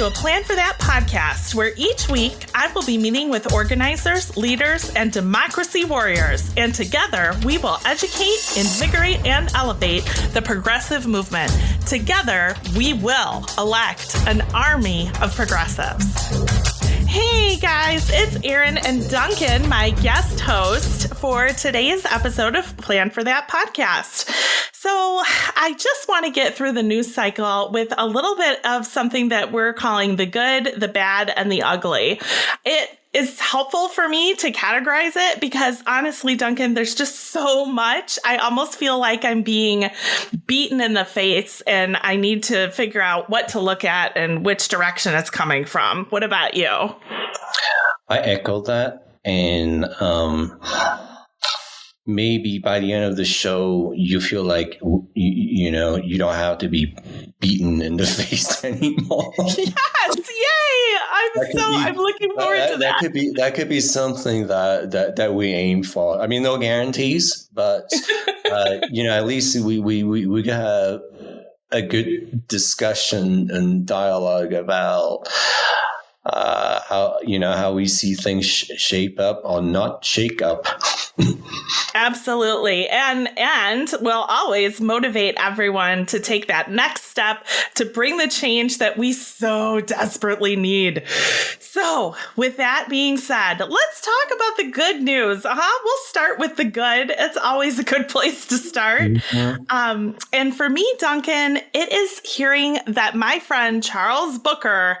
to a Plan for That podcast, where each week I will be meeting with organizers, leaders, and democracy warriors. And together we will educate, invigorate, and elevate the progressive movement. Together we will elect an army of progressives. Hey guys, it's Erin and Duncan, my guest host for today's episode of Plan for That podcast. So I just want to get through the news cycle with a little bit of something that we're calling the good, the bad, and the ugly. It is helpful for me to categorize it because honestly, Duncan, there's just so much. I almost feel like I'm being beaten in the face and I need to figure out what to look at and which direction it's coming from. What about you? I echo that. And maybe by the end of the show, you feel like, you don't have to be beaten in the face anymore. Yes, yay! I'm looking forward to that. That could be something that we aim for. I mean, no guarantees, but at least we have a good discussion and dialogue about how we see things shape up or not shake up. Absolutely. And we'll always motivate everyone to take that next step to bring the change that we so desperately need. So with that being said, let's talk about the good news. We'll start with the good. It's always a good place to start. Mm-hmm. And for me, Duncan, it is hearing that my friend Charles Booker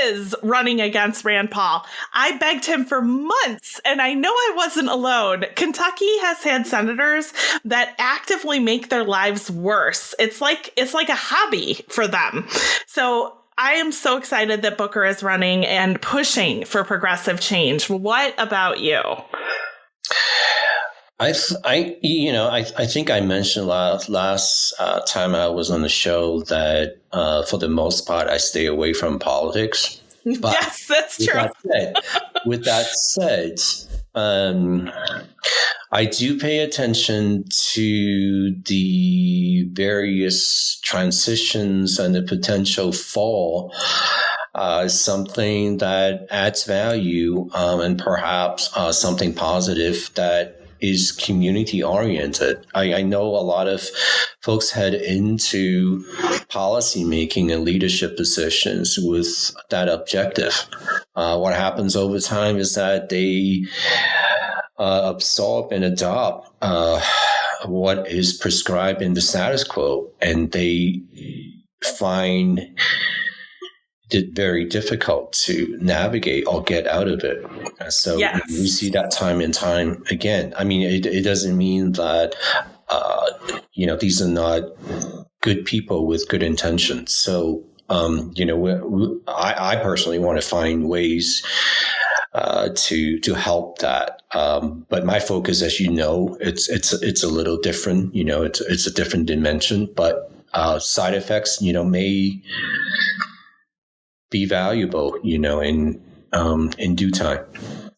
is running against Rand Paul. I begged him for months, and I know I wasn't alone. Kentucky has had senators that actively make their lives worse. It's like a hobby for them. So I am so excited that Booker is running and pushing for progressive change. What about you? I think I mentioned last time I was on the show that for the most part I stay away from politics. But yes, that's true. With that said, I do pay attention to the various transitions and the potential fall. Something that adds value and perhaps something positive that is community oriented. I know a lot of folks head into policy making and leadership positions with that objective. What happens over time is that they absorb and adopt what is prescribed in the status quo, and they find it very difficult to navigate or get out of it. So yes. We see that time and time again. I mean, it doesn't mean that, these are not good people with good intentions. So, I personally want to find ways to help that. But my focus, as you know, it's a little different. It's a different dimension, but side effects, may be valuable, in due time.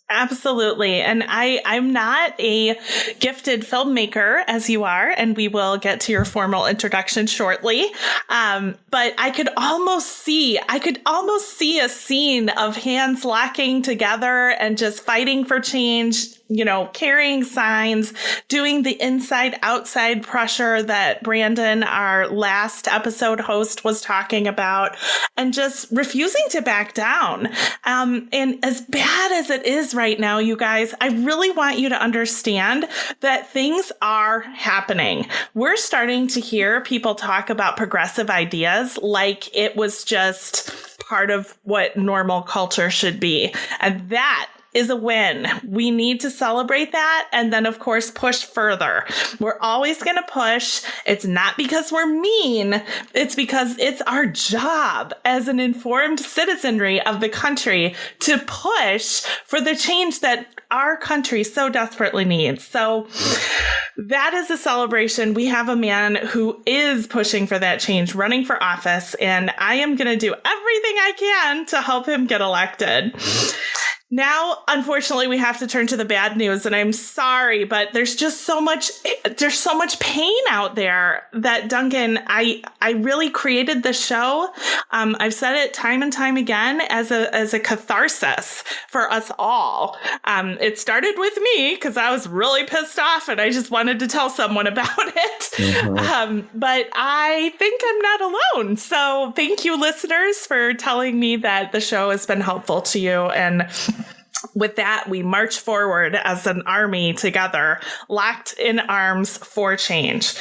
Absolutely. And I'm not a gifted filmmaker as you are, and we will get to your formal introduction shortly. But I could almost see a scene of hands locking together and just fighting for change, carrying signs, doing the inside outside pressure that Brandon, our last episode host, was talking about, and just refusing to back down. And as bad as it is right now, you guys, I really want you to understand that things are happening. We're starting to hear people talk about progressive ideas like it was just part of what normal culture should be. And that is a win. We need to celebrate that and then, of course, push further. We're always going to push. It's not because we're mean. It's because it's our job as an informed citizenry of the country to push for the change that our country so desperately needs. So that is a celebration. We have a man who is pushing for that change, running for office, and I am going to do everything I can to help him get elected. Now, unfortunately, we have to turn to the bad news, and I'm sorry, but there's so much pain out there that, Duncan, I really created the show. I've said it time and time again as a catharsis for us all. It started with me because I was really pissed off and I just wanted to tell someone about it. Mm-hmm. But I think I'm not alone. So thank you, listeners, for telling me that the show has been helpful to you. And with that, we march forward as an army together, locked in arms for change.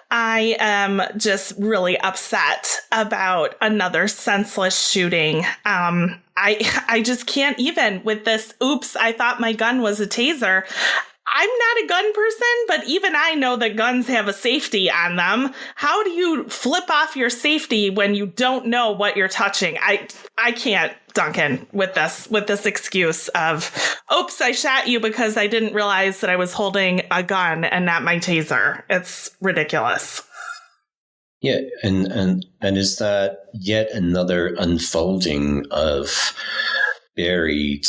I am just really upset about another senseless shooting. I just can't even with this. Oops, I thought my gun was a taser. I'm not a gun person, but even I know that guns have a safety on them. How do you flip off your safety when you don't know what you're touching? I can't, Duncan, with this excuse of, oops, I shot you because I didn't realize that I was holding a gun and not my taser. It's ridiculous. Yeah, and is that yet another unfolding of buried,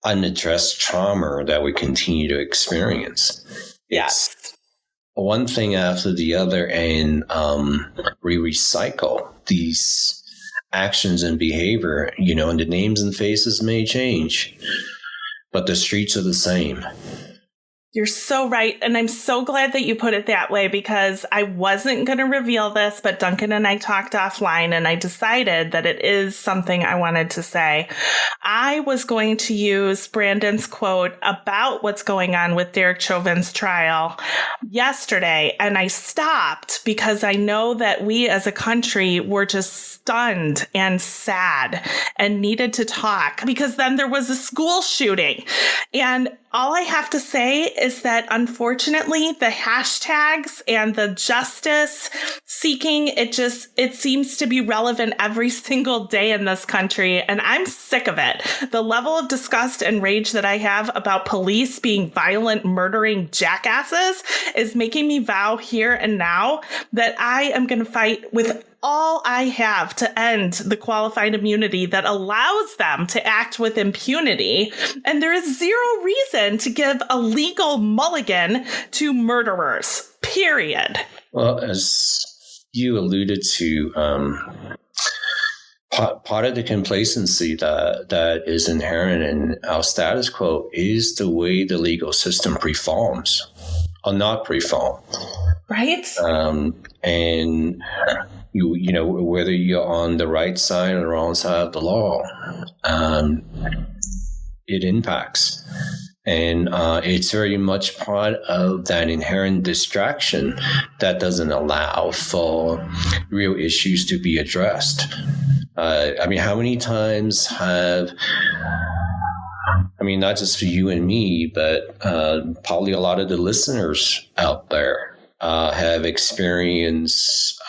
unaddressed trauma that we continue to experience? Yes. It's one thing after the other, and we recycle these actions and behavior, and the names and faces may change, but the streets are the same. You're so right. And I'm so glad that you put it that way, because I wasn't going to reveal this, but Duncan and I talked offline and I decided that it is something I wanted to say. I was going to use Brandon's quote about what's going on with Derek Chauvin's trial yesterday, and I stopped because I know that we as a country were just stunned and sad and needed to talk, because then there was a school shooting. And all I have to say is that, unfortunately, the hashtags and the justice seeking, it seems to be relevant every single day in this country. And I'm sick of it. The level of disgust and rage that I have about police being violent, murdering jackasses is making me vow here and now that I am going to fight with all I have to end the qualified immunity that allows them to act with impunity. And there is zero reason to give a legal mulligan to murderers, period. Well, as you alluded to, part of the complacency that is inherent in our status quo is the way the legal system performs or not perform. Right. And you know, whether you're on the right side or the wrong side of the law, it impacts. And it's very much part of that inherent distraction that doesn't allow for real issues to be addressed. I mean, how many times not just for you and me, but probably a lot of the listeners out there have experienced,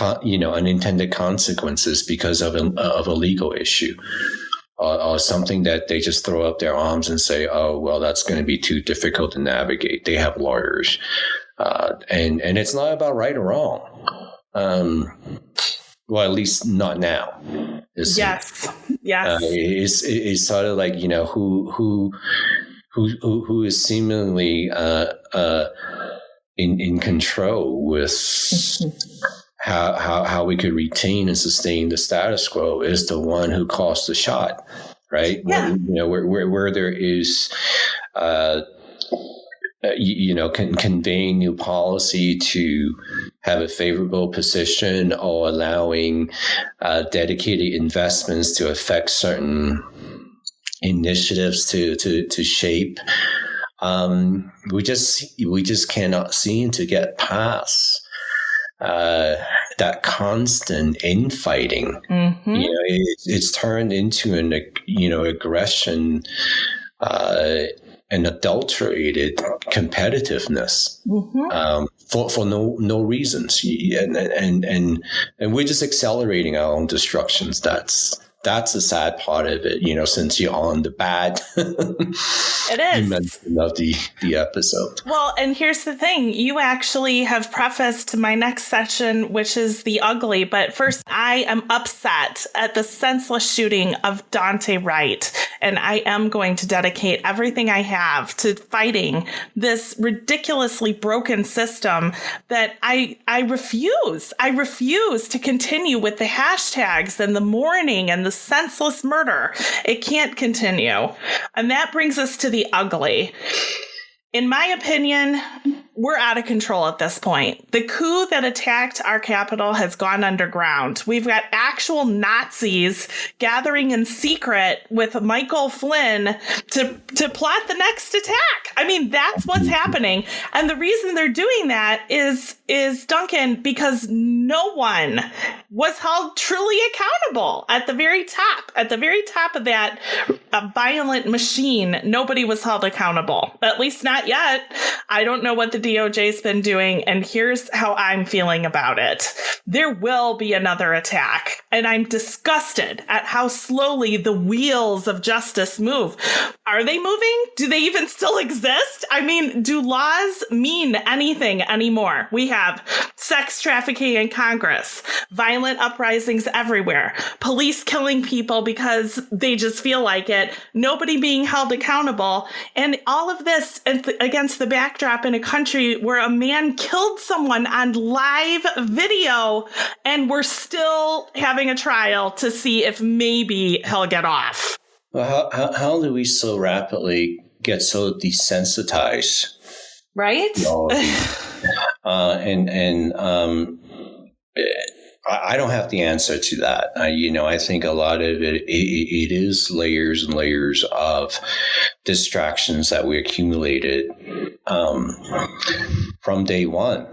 unintended consequences because of a legal issue, or something that they just throw up their arms and say, "Oh, well, that's going to be too difficult to navigate." They have lawyers, and it's not about right or wrong. Well, at least not now. Yes. It's sort of like, who is seemingly in control with how we could retain and sustain the status quo is the one who calls the shot, right? Yeah. Where there is conveying new policy to have a favorable position or allowing dedicated investments to affect certain initiatives to shape. We just cannot seem to get past that constant infighting. Mm-hmm. It's turned into an aggression, and adulterated competitiveness, mm-hmm. For no reasons, and we're just accelerating our own destructions. That's that's the sad part of it, since you're on the bad. It is. You mentioned of the episode. Well, and here's the thing. You actually have prefaced my next section, which is the ugly. But first, I am upset at the senseless shooting of Dante Wright. And I am going to dedicate everything I have to fighting this ridiculously broken system that I refuse. I refuse to continue with the hashtags and the mourning and the senseless murder. It can't continue. And that brings us to the ugly. In my opinion, we're out of control at this point. The coup that attacked our capital has gone underground. We've got actual Nazis gathering in secret with Michael Flynn to plot the next attack. I mean, that's what's happening. And the reason they're doing that is Duncan, because no one was held truly accountable at the very top. At the very top of that violent machine, nobody was held accountable. At least not yet. I don't know what the DOJ's been doing, and here's how I'm feeling about it. There will be another attack, and I'm disgusted at how slowly the wheels of justice move. Are they moving? Do they even still exist? I mean, do laws mean anything anymore? We have sex trafficking in Congress, violent uprisings everywhere, police killing people because they just feel like it, nobody being held accountable, and all of this against the backdrop in a country where a man killed someone on live video, and we're still having a trial to see if maybe he'll get off. Well, how do we so rapidly get so desensitized? Right? I don't have the answer to that. I think a lot of it is layers and layers of distractions that we accumulated from day one.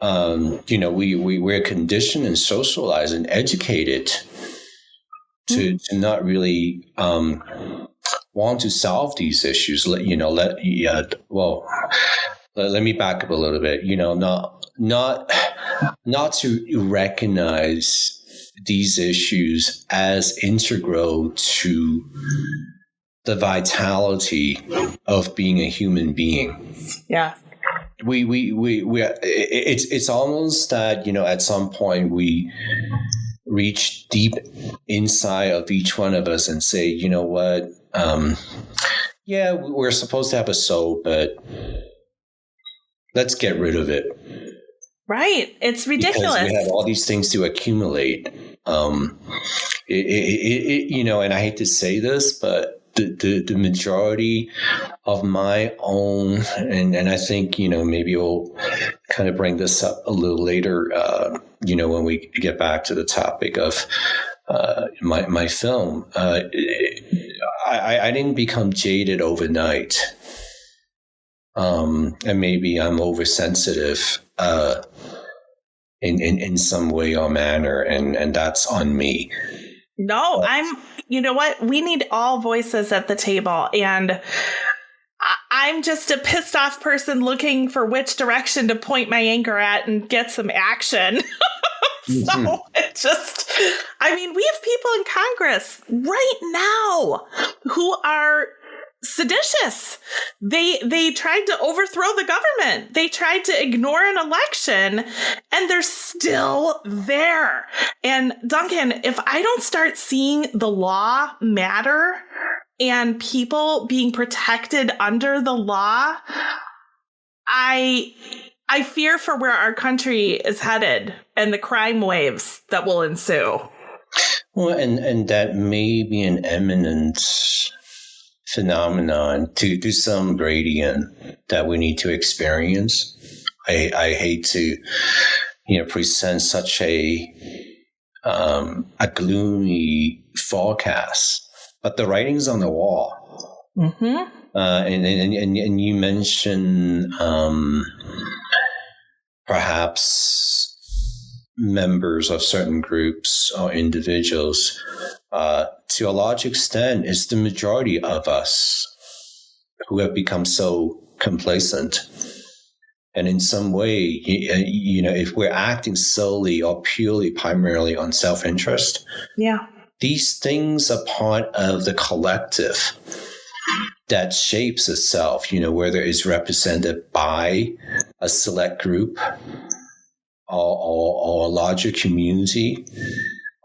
We're conditioned and socialized and educated to not really want to solve these issues. Let me back up a little bit. Not to recognize these issues as integral to the vitality of being a human being. Yeah. It's almost that, at some point we reach deep inside of each one of us and say, you know what? Yeah, we're supposed to have a soul, but let's get rid of it. Right. It's ridiculous. Because we have all these things to accumulate. And I hate to say this, but the majority of my own, and I think, maybe we'll kind of bring this up a little later, when we get back to the topic of my film. I didn't become jaded overnight. And maybe I'm oversensitive in some way or manner, and that's on me. No, you know what? We need all voices at the table, and I'm just a pissed off person looking for which direction to point my anger at and get some action. So it just, we have people in Congress right now who are seditious. They tried to overthrow the government. They tried to ignore an election, and they're still there. And Duncan, if I don't start seeing the law matter and people being protected under the law, I fear for where our country is headed and the crime waves that will ensue. Well, and that may be an eminent phenomenon to some gradient that we need to experience. I hate to, present such a gloomy forecast, but the writing's on the wall. Mm-hmm. And you mentioned perhaps members of certain groups or individuals. To a large extent, it's the majority of us who have become so complacent. And in some way, if we're acting solely or purely primarily on self-interest, yeah, these things are part of the collective that shapes itself, whether it's represented by a select group or a larger community,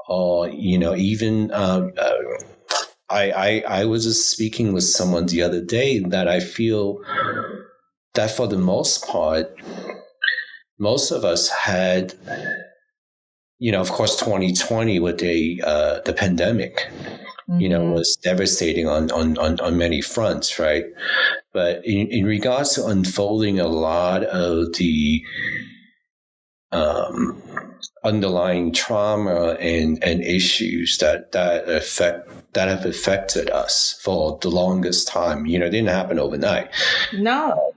or, even I was just speaking with someone the other day that I feel that for the most part, most of us had, of course, 2020 with the pandemic, was devastating on many fronts, right? But in regards to unfolding a lot of the underlying trauma and issues that have affected us for the longest time, it didn't happen overnight. No.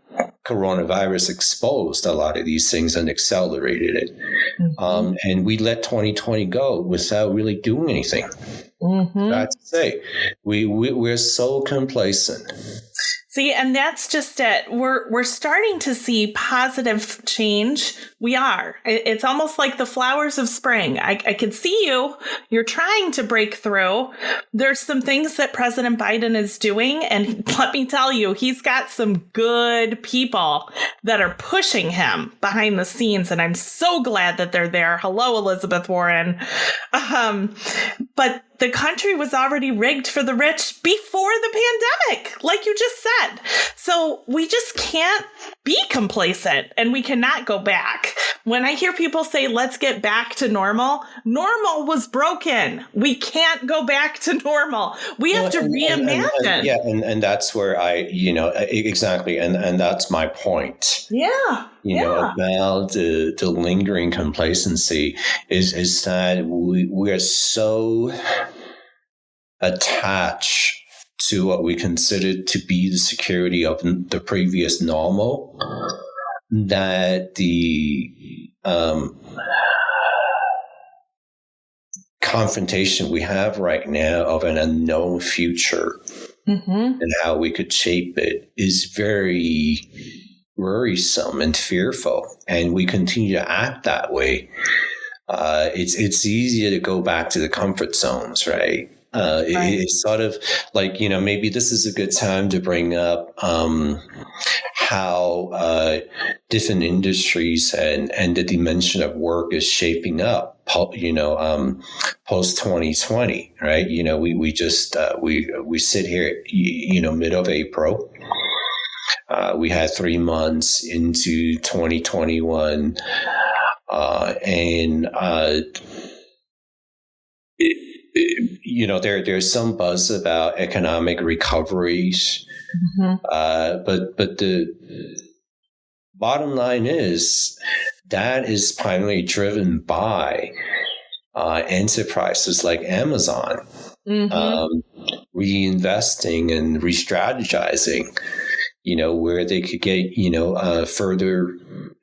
Coronavirus exposed a lot of these things and accelerated it. And we let 2020 go without really doing anything. I have to say, we're so complacent. See, and that's just it. We're starting to see positive change. We are. It's almost like the flowers of spring. I can see you. You're trying to break through. There's some things that President Biden is doing, and let me tell you, he's got some good people that are pushing him behind the scenes, and I'm so glad that they're there. Hello, Elizabeth Warren. But the country was already rigged for the rich before the pandemic, like you just said. So we just can't be complacent, and we cannot go back. When I hear people say, let's get back to normal, normal was broken. We can't go back to normal. We have to reimagine. And that's where exactly. And that's my point. Yeah. About the lingering complacency is that we are so attached to what we consider to be the security of the previous normal that the confrontation we have right now of an unknown future and how we could shape it is very worrisome and fearful, and we continue to act that way. It's easier to go back to the comfort zones, right? It's sort of like, maybe this is a good time to bring up how different industries and the dimension of work is shaping up, post 2020, right? We just we sit here, mid of April. We had 3 months into 2021, and there's some buzz about economic recoveries, but the bottom line is that is primarily driven by enterprises like Amazon reinvesting and re-strategizing, where they could get, further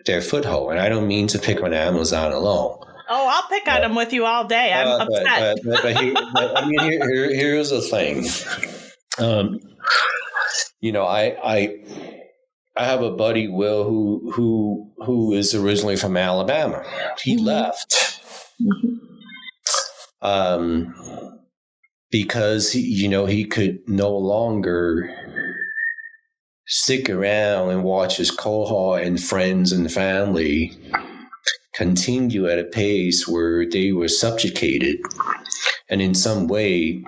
their foothold. And I don't mean to pick on Amazon alone. Oh, I'll pick on them with you all day. I'm upset. Here's the thing. I have a buddy, Will, who is originally from Alabama. He left because he could no longer stick around and watch his cohort and friends and family continue at a pace where they were subjugated and in some way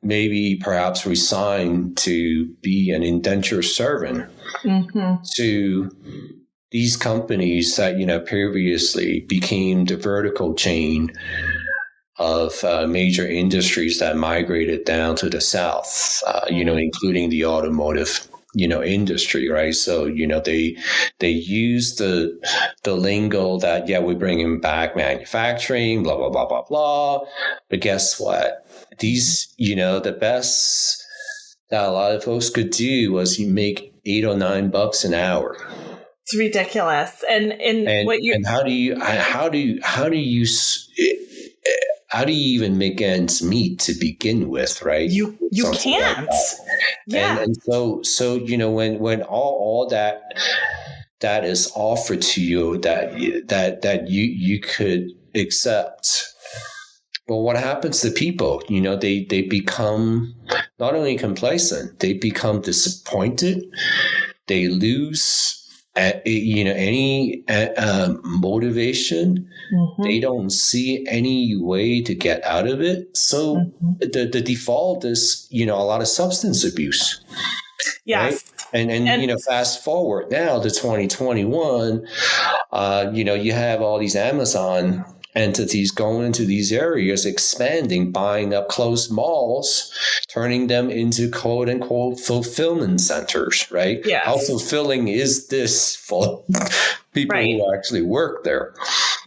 maybe perhaps resigned to be an indentured servant to these companies that previously became the vertical chain of major industries that migrated down to the South, including the automotive industry, right? So, they use the lingo that, we're bringing back manufacturing, blah, blah, blah, blah, blah. But guess what? These, the best that a lot of folks could do was you make $8 or $9 an hour. It's ridiculous. And how do you even make ends meet to begin with, right? You can't. Like yeah. And so when all that is offered to you that you could accept But what happens to people? They become not only complacent, they become disappointed. They lose any motivation. Mm-hmm. They don't see any way to get out of it. So the default is, a lot of substance abuse. Yes. Right? And fast forward now to 2021, you have all these Amazon entities going into these areas, expanding, buying up closed malls, turning them into quote unquote fulfillment centers, right? Yes. How fulfilling is this for people who actually work there?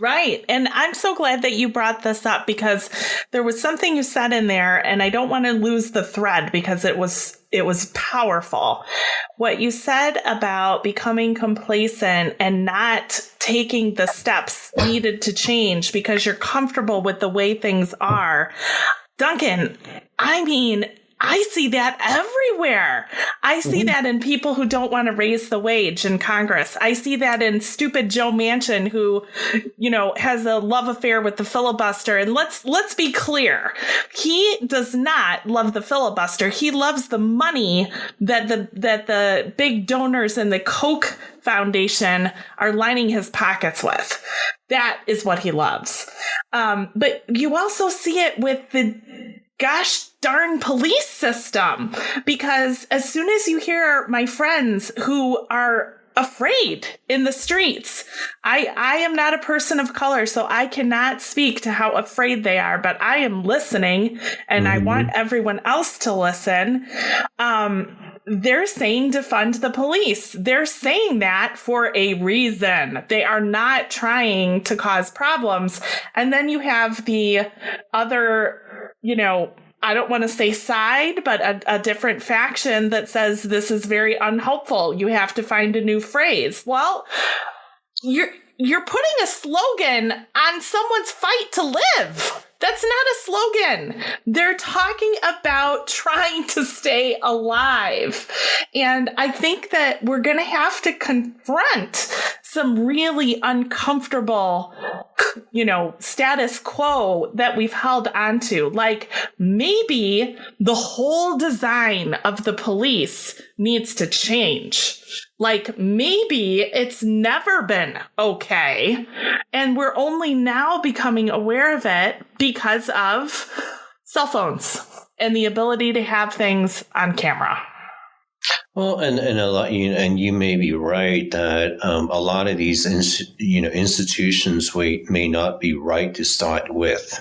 Right. And I'm so glad that you brought this up, because there was something you said in there, and I don't want to lose the thread because it was powerful. What you said about becoming complacent and not taking the steps needed to change because you're comfortable with the way things are. Duncan, I mean, I see that everywhere. I see that in people who don't want to raise the wage in Congress. I see that in stupid Joe Manchin, who, has a love affair with the filibuster. And let's be clear. He does not love the filibuster. He loves the money that the big donors in the Koch Foundation are lining his pockets with. That is what he loves. But you also see it with the gosh darn police system, because as soon as you hear my friends who are afraid in the streets, I am not a person of color, so I cannot speak to how afraid they are, but I am listening, and I want everyone else to listen. They're saying defund the police. They're saying that for a reason. They are not trying to cause problems. And then you have the other, I don't want to say side, but a different faction that says this is very unhelpful. You have to find a new phrase. Well, you're putting a slogan on someone's fight to live. That's not a slogan. They're talking about trying to stay alive. And I think that we're going to have to confront some really uncomfortable, status quo that we've held onto. Like, maybe the whole design of the police needs to change. Like, maybe it's never been okay, and we're only now becoming aware of it because of cell phones and the ability to have things on camera. Well, and a lot, and you may be right that a lot of these institutions may not be right to start with,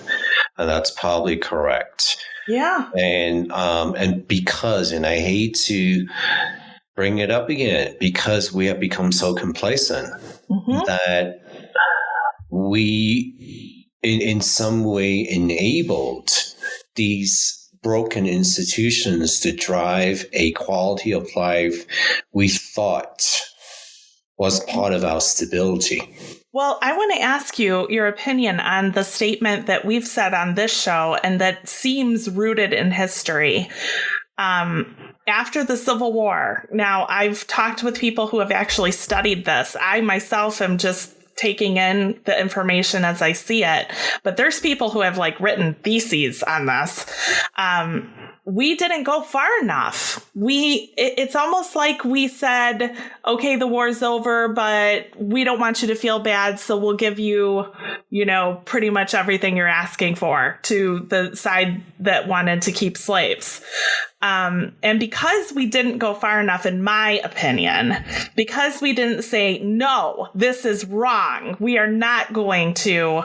and that's probably correct. Yeah, and because, and I hate to bring it up again, because we have become so complacent that we, in some way, enabled these broken institutions to drive a quality of life we thought was part of our stability. Well, I want to ask you your opinion on the statement that we've said on this show, and that seems rooted in history. After the Civil War, now I've talked with people who have actually studied this. I myself am just taking in the information as I see it, but there's people who have written theses on this. We didn't go far enough. It's almost like we said, okay, the war's over, but we don't want you to feel bad, so we'll give you, pretty much everything you're asking for, to the side that wanted to keep slaves. And because we didn't go far enough, in my opinion, because we didn't say, no, this is wrong, we are not going to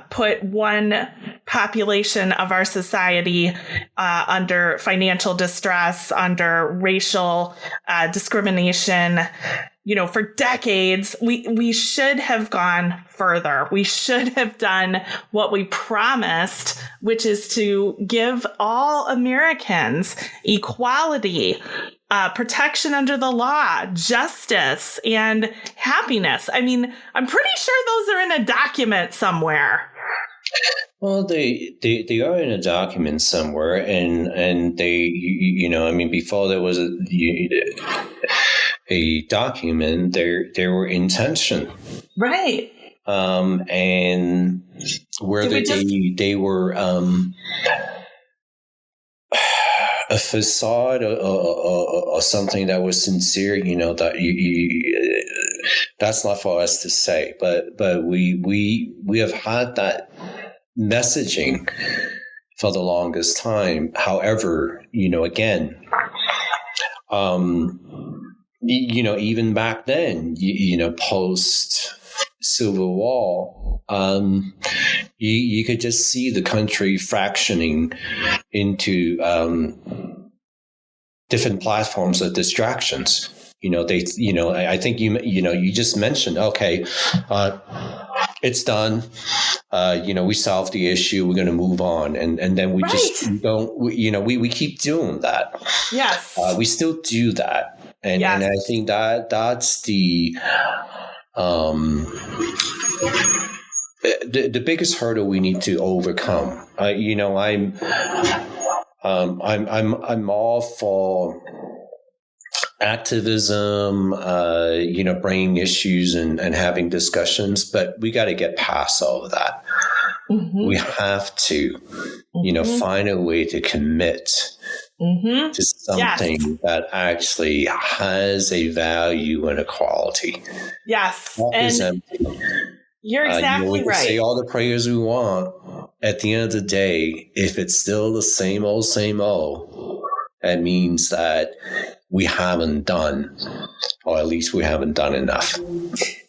put one population of our society under financial distress, under racial discrimination. For decades, we should have gone further. We should have done what we promised, which is to give all Americans equality, protection under the law, justice, and happiness. I mean, I'm pretty sure those are in a document somewhere. Well, they are in a document somewhere, and they, before there was a document, there were intention. Right. and whether they were a facade or something that was sincere, that that's not for us to say, but we have had that messaging for the longest time. However, again, even back then, post Civil War, you could just see the country fractioning into different platforms of distractions. I think you just mentioned, okay, it's done. We solved the issue. We're going to move on, and then we just don't. We keep doing that. Yes, we still do that, and I think that's the biggest hurdle we need to overcome. I'm all for activism, bringing issues and having discussions, but we got to get past all of that. Mm-hmm. We have to, find a way to commit to something that actually has a value and a quality. Yes. And you're exactly we can right. say all the prayers we want. At the end of the day, if it's still the same old, that means that we haven't done, or at least we haven't done enough.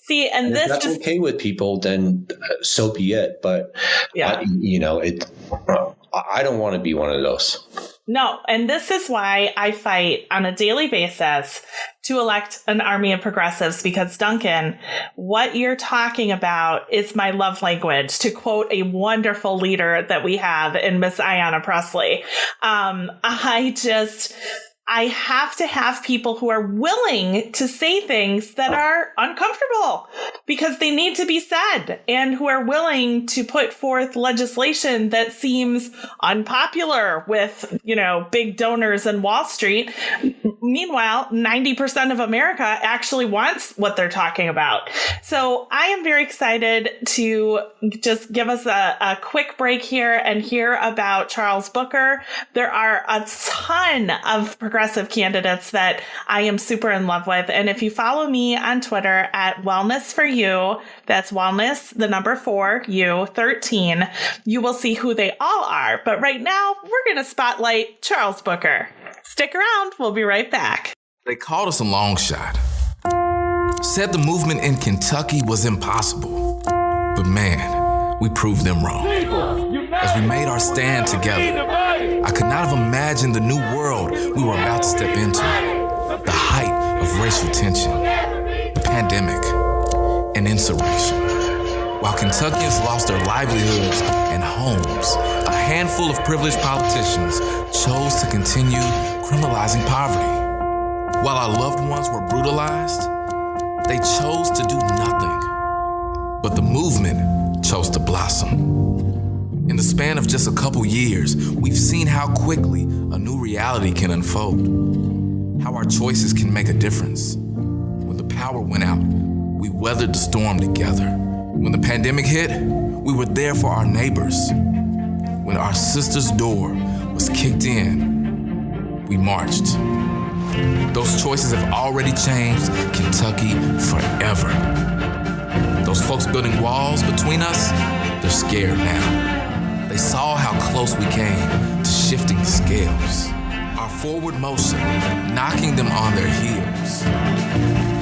See, and if that's okay with people, then so be it. But I don't want to be one of those. No, and this is why I fight on a daily basis to elect an army of progressives, because, Duncan, what you're talking about is my love language, to quote a wonderful leader that we have in Miss Ayanna Pressley. I have to have people who are willing to say things that are uncomfortable because they need to be said, and who are willing to put forth legislation that seems unpopular with, big donors in Wall Street. Meanwhile, 90% of America actually wants what they're talking about. So I am very excited to just give us a quick break here and hear about Charles Booker. There are a ton of progressive candidates that I am super in love with. And if you follow me on Twitter at Wellness for You, that's Wellness, the number 4, you 13, you will see who they all are. But right now, we're going to spotlight Charles Booker. Stick around. We'll be right back. They called us a long shot. Said the movement in Kentucky was impossible. But man, we proved them wrong. As we made our stand together, I could not have imagined the new world we were about to step into. The height of racial tension, the pandemic, and insurrection. While Kentuckians lost their livelihoods and homes, a handful of privileged politicians chose to continue criminalizing poverty. While our loved ones were brutalized, they chose to do nothing. But the movement chose to blossom. In the span of just a couple years, we've seen how quickly a new reality can unfold. How our choices can make a difference. When the power went out, we weathered the storm together. When the pandemic hit, we were there for our neighbors. When our sister's door was kicked in, we marched. Those choices have already changed Kentucky forever. Those folks building walls between us, they're scared now. They saw how close we came to shifting the scales. Our forward motion, knocking them on their heels.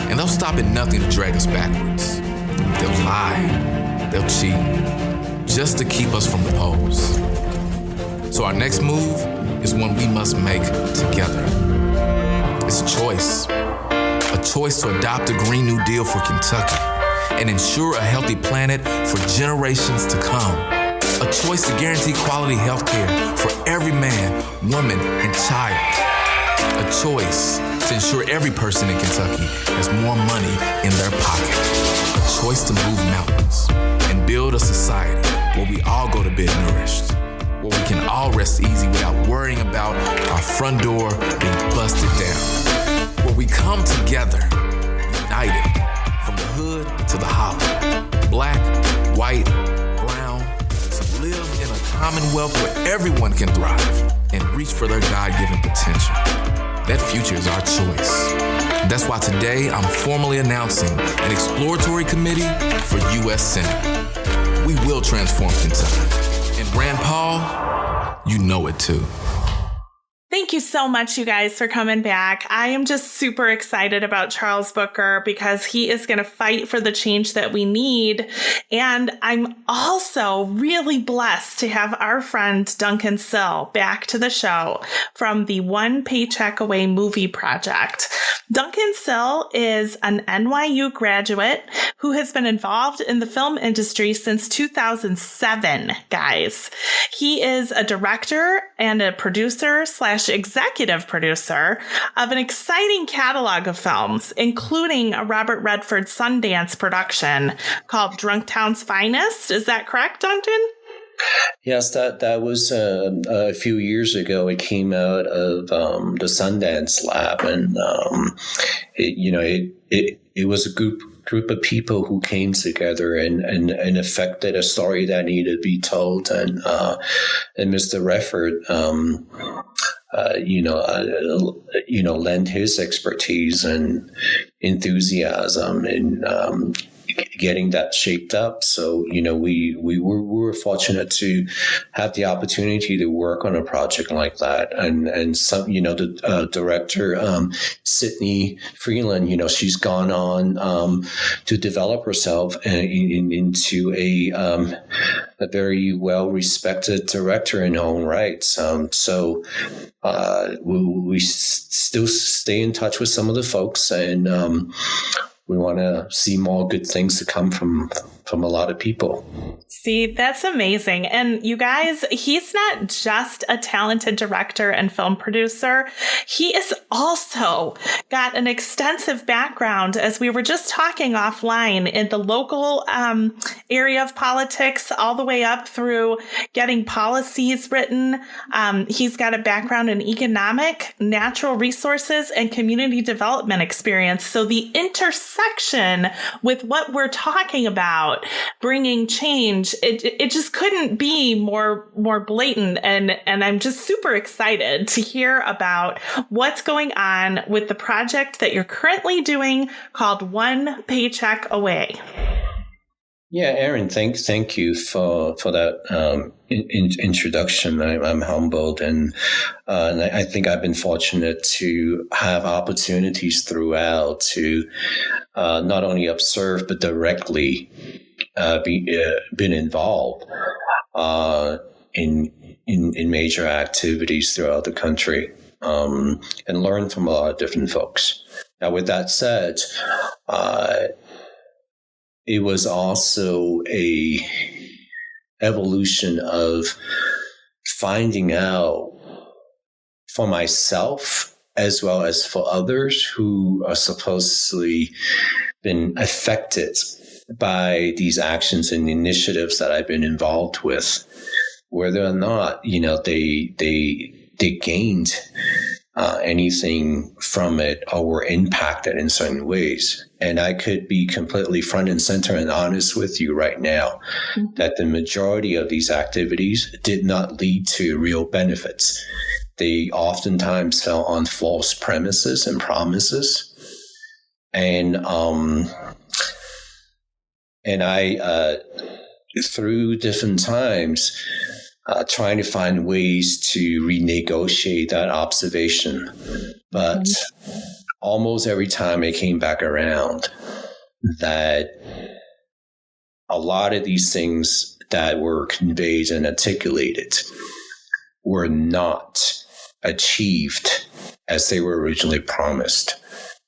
And they'll stop at nothing to drag us backwards. They'll lie, they'll cheat, just to keep us from the polls. So our next move is one we must make together. It's a choice to adopt a Green New Deal for Kentucky and ensure a healthy planet for generations to come. A choice to guarantee quality health care for every man, woman, and child. A choice to ensure every person in Kentucky has more money in their pocket. A choice to move mountains and build a society where we all go to bed nourished. Where we can all rest easy without worrying about our front door being busted down. Where we come together, united, from the hood to the hollow. black, white, brown, to live in a commonwealth where everyone can thrive and reach for their God-given potential. That future is our choice. That's why today I'm formally announcing an exploratory committee for U.S. Senate. We will transform Kentucky. And Rand Paul, you know it too. Thank you so much, you guys, for coming back. I am just super excited about Charles Booker because he is going to fight for the change that we need. And I'm also really blessed to have our friend Duncan Sill back to the show from the One Paycheck Away movie project. Duncan Sill is an NYU graduate who has been involved in the film industry since 2007, guys. He is a director and a producer / executive producer of an exciting catalog of films, including a Robert Redford Sundance production called Drunktown's Finest. Is that correct, Duncan? Yes, that was a few years ago. It came out of the Sundance Lab, and it was a group of people who came together and affected a story that needed to be told, and Mr. Redford, lend his expertise and enthusiasm in getting that shaped up. So, we were fortunate to have the opportunity to work on a project like that. And some, the director, Sydney Freeland, she's gone on to develop herself into a very well-respected director in her own right. So we still stay in touch with some of the folks, and we want to see more good things to come from a lot of people. See, that's amazing. And you guys, he's not just a talented director and film producer. He is also got an extensive background, as we were just talking offline, in the local area of politics, all the way up through getting policies written. He's got a background in economic, natural resources, and community development experience. So the intersection with what we're talking about, bringing change, it just couldn't be more blatant. And I'm just super excited to hear about what's going on with the project that you're currently doing called One Paycheck Away. Yeah, Erin, thank you for that introduction. I'm humbled, and I think I've been fortunate to have opportunities throughout to not only observe but directly been involved in major activities throughout the country, and learn from a lot of different folks. Now, with that said, it was also a evolution of finding out for myself as well as for others who are supposedly been affected by these actions and initiatives that I've been involved with, whether or not, they gained anything from it or were impacted in certain ways. And I could be completely front and center and honest with you right now that the majority of these activities did not lead to real benefits. They oftentimes fell on false premises and promises. And I, through different times, trying to find ways to renegotiate that observation. But almost every time it came back around, that a lot of these things that were conveyed and articulated were not achieved as they were originally promised.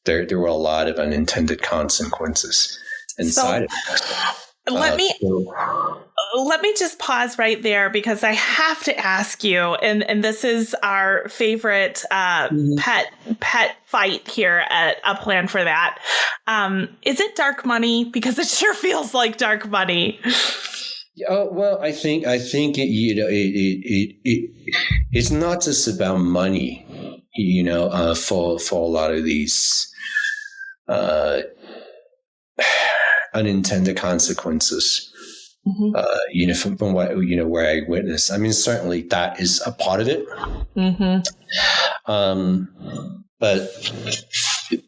There were a lot of unintended consequences and side effects. Let me just pause right there, because I have to ask you, and this is our favorite pet fight here at A Plan for That. Is it dark money? Because it sure feels like dark money. Well, I think it's not just about money, for a lot of these unintended consequences. From what, where I witnessed. I mean, certainly that is a part of it. But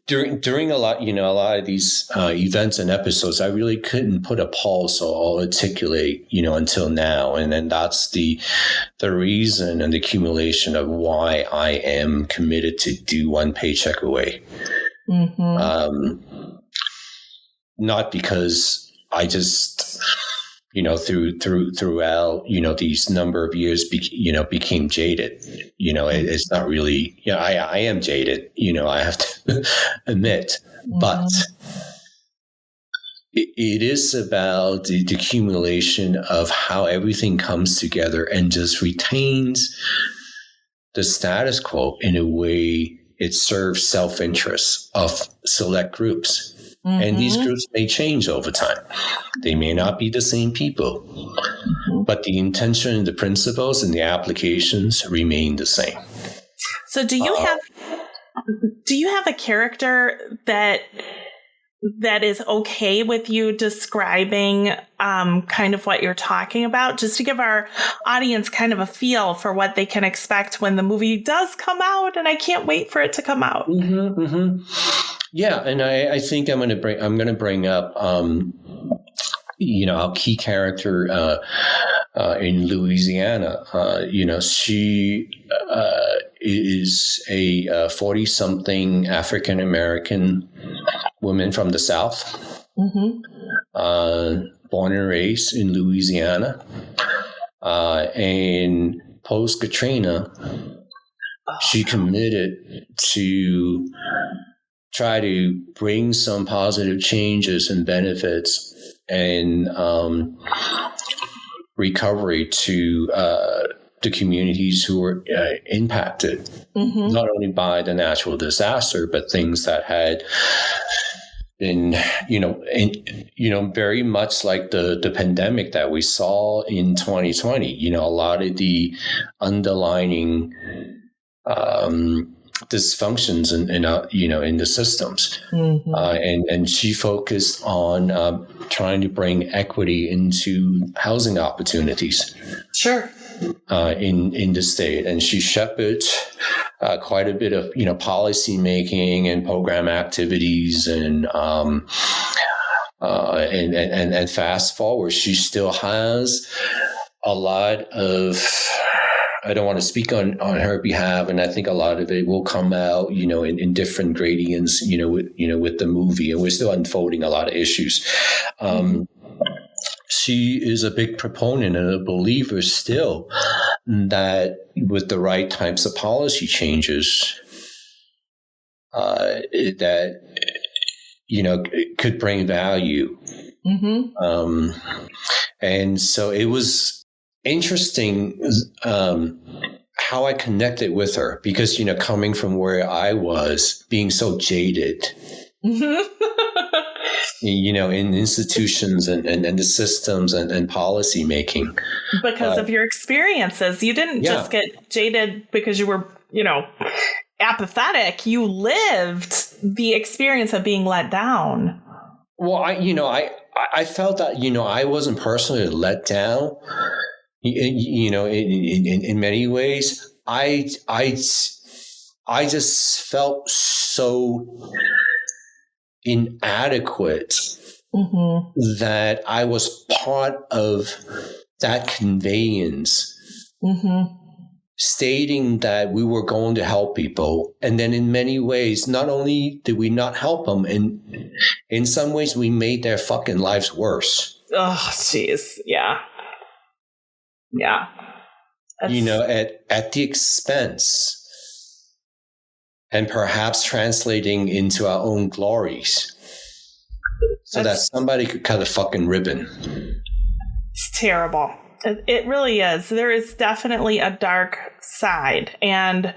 during a lot of these events and episodes, I really couldn't put a pulse or articulate, until now. And then that's the reason and the accumulation of why I am committed to do One Paycheck Away. Not because I just, throughout, these number of years, became jaded. It's not really, I am jaded, I have to admit, but it is about the accumulation of how everything comes together and just retains the status quo in a way it serves self-interest of select groups. And these groups may change over time. They may not be the same people, but the intention, the principles, and the applications remain the same. So do you have a character that is okay with you describing kind of what you're talking about, just to give our audience kind of a feel for what they can expect when the movie does come out? And I can't wait for it to come out. Yeah, and I think I'm going to bring up our key character in Louisiana. She is a 40-something African American woman from the South, born and raised in Louisiana, and post Katrina, she committed to try to bring some positive changes and benefits and recovery to the communities who were impacted, not only by the natural disaster, but things that had been, very much like the pandemic that we saw in 2020. A lot of the underlining dysfunctions in the systems, and she focused on trying to bring equity into housing opportunities. Sure. In the state, and she shepherded quite a bit of policy making and program activities, and fast forward, she still has a lot of. I don't want to speak on her behalf, and I think a lot of it will come out, in different gradients, with the movie, and we're still unfolding a lot of issues. She is a big proponent and a believer still that with the right types of policy changes, that it could bring value. And so it was interesting how I connected with her, because coming from where I was, being so jaded, in institutions and the systems and policy making, because of your experiences. You didn't just get jaded because you were apathetic. You lived the experience of being let down. Well, I felt that I wasn't personally let down. In many ways, I just felt so inadequate that I was part of that conveyance, stating that we were going to help people. And then in many ways, not only did we not help them, and in some ways we made their fucking lives worse. Oh, jeez. Yeah. Yeah. At the expense and perhaps translating into our own glories so that somebody could cut a fucking ribbon. It's terrible. It really is. There is definitely a dark side. And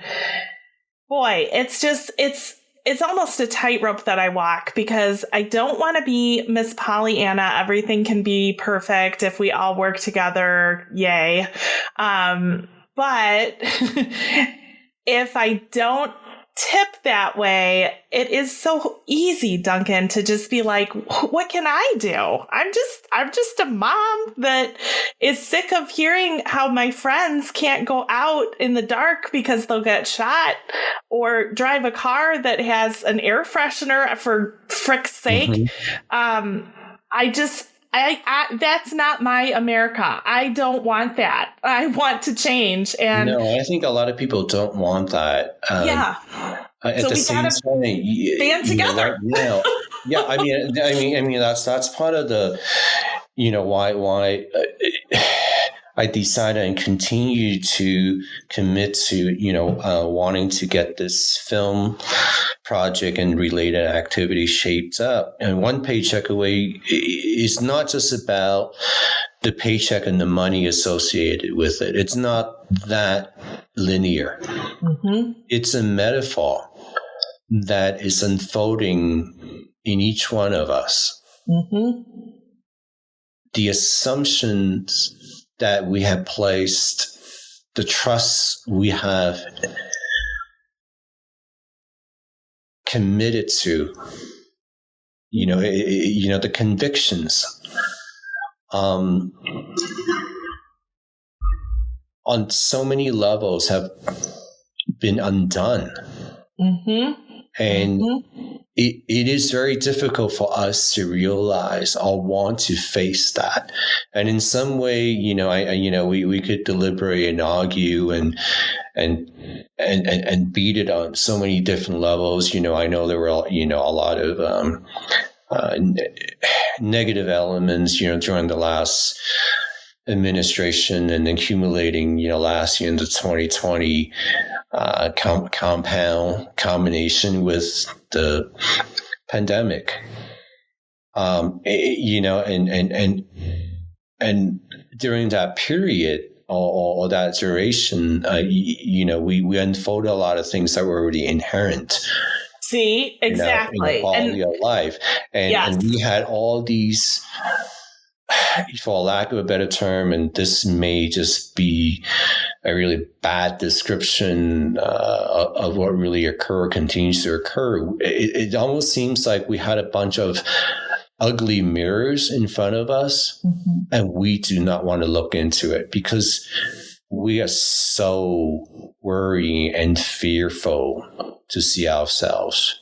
boy, it's almost a tightrope that I walk, because I don't want to be Miss Pollyanna. Everything can be perfect if we all work together. Yay. But if I don't tip that way, it is so easy, Duncan, to just be like, what can I do? I'm just a mom that is sick of hearing how my friends can't go out in the dark because they'll get shot, or drive a car that has an air freshener, for frick's sake. Mm-hmm. That's not my America. I don't want that. I want to change. And no, I think a lot of people don't want that. At so the we same gotta time, band together. Yeah. I mean, that's part of the, why I decided and continue to commit to, wanting to get this film project and related activities shaped up. And one paycheck away is not just about the paycheck and the money associated with it. It's not that linear. Mm-hmm. It's a metaphor that is unfolding in each one of us. Mm-hmm. The assumptions that we have placed, the trust we have committed to, the convictions, on so many levels have been undone. Mm-hmm. And it is very difficult for us to realize or want to face that. And in some way, we could deliberate and argue and beat it on so many different levels. I know there were, a lot of negative elements, during the last administration, and accumulating, last year into 2020, combination with the pandemic, and during that period or that duration, we unfolded a lot of things that were already inherent. See, exactly. In the quality of life. And we had all these, for lack of a better term, and this may just be a really bad description of what really continues to occur. It almost seems like we had a bunch of ugly mirrors in front of us, mm-hmm. and we do not want to look into it because we are so worried and fearful to see ourselves.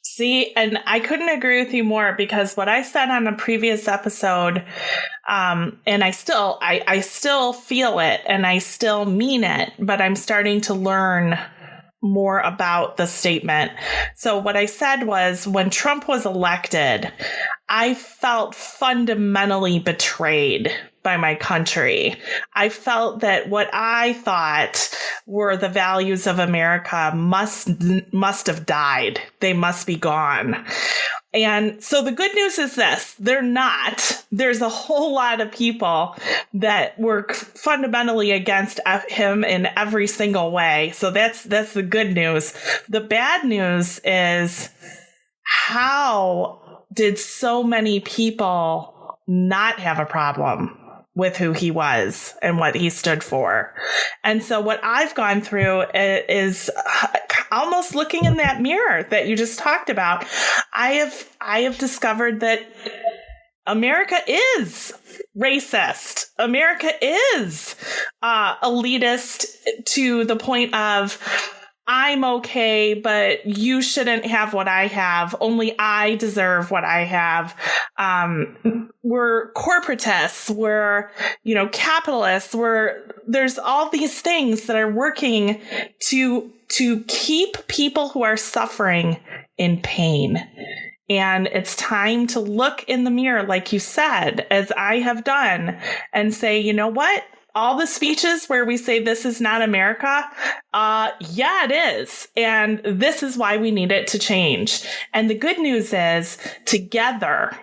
See, and I couldn't agree with you more, because what I said on a previous episode, and I still feel it and I still mean it, but I'm starting to learn more about the statement. So what I said was, when Trump was elected, I felt fundamentally betrayed by my country. I felt that what I thought were the values of America must have died. They must be gone. And so the good news is this: they're not. There's a whole lot of people that were fundamentally against him in every single way. So that's the good news. The bad news is, how did so many people not have a problem with who he was and what he stood for? And so what I've gone through is almost looking in that mirror that you just talked about. I have discovered that America is racist. America is elitist to the point of, I'm okay, but you shouldn't have what I have. Only I deserve what I have. We're corporatists. We're, capitalists. There's all these things that are working to keep people who are suffering in pain. And it's time to look in the mirror, like you said, as I have done, and say, you know what? All the speeches where we say this is not America, yeah, it is. And this is why we need it to change. And the good news is, together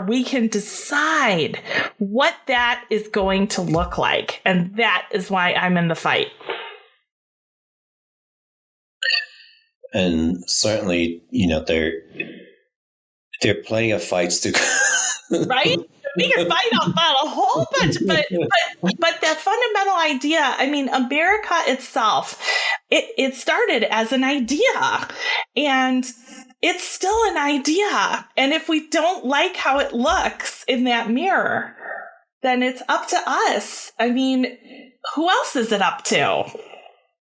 we can decide what that is going to look like. And that is why I'm in the fight. And certainly, there are plenty of fights to right? We can fight about a whole bunch, but that fundamental idea, I mean, America itself, it started as an idea, and it's still an idea. And if we don't like how it looks in that mirror, then it's up to us. I mean, who else is it up to?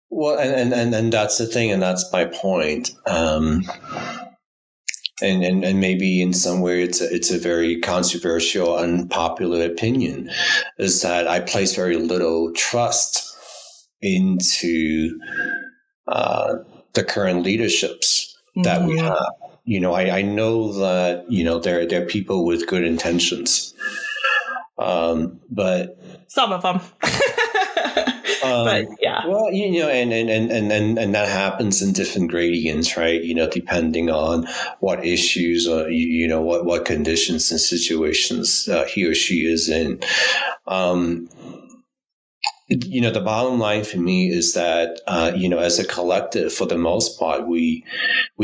Well, and that's the thing, and that's my point. And maybe in some way it's a very controversial, unpopular opinion, is that I place very little trust into the current leaderships that we have. I know that there are people with good intentions, but some of them. But yeah. Well, and that happens in different gradients, right? Depending on what issues or what conditions and situations he or she is in. The bottom line for me is that as a collective, for the most part, we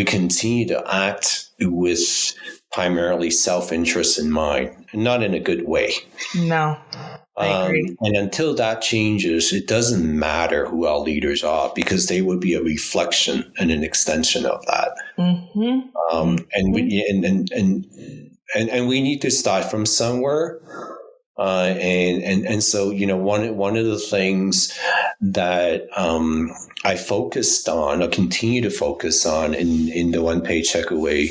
continue to act with primarily self-interest in mind, not in a good way. No. I agree. And until that changes, it doesn't matter who our leaders are, because they would be a reflection and an extension of that. Mm-hmm. And we need to start from somewhere. So one of the things that I focused on, or continue to focus on, in the One Paycheck Away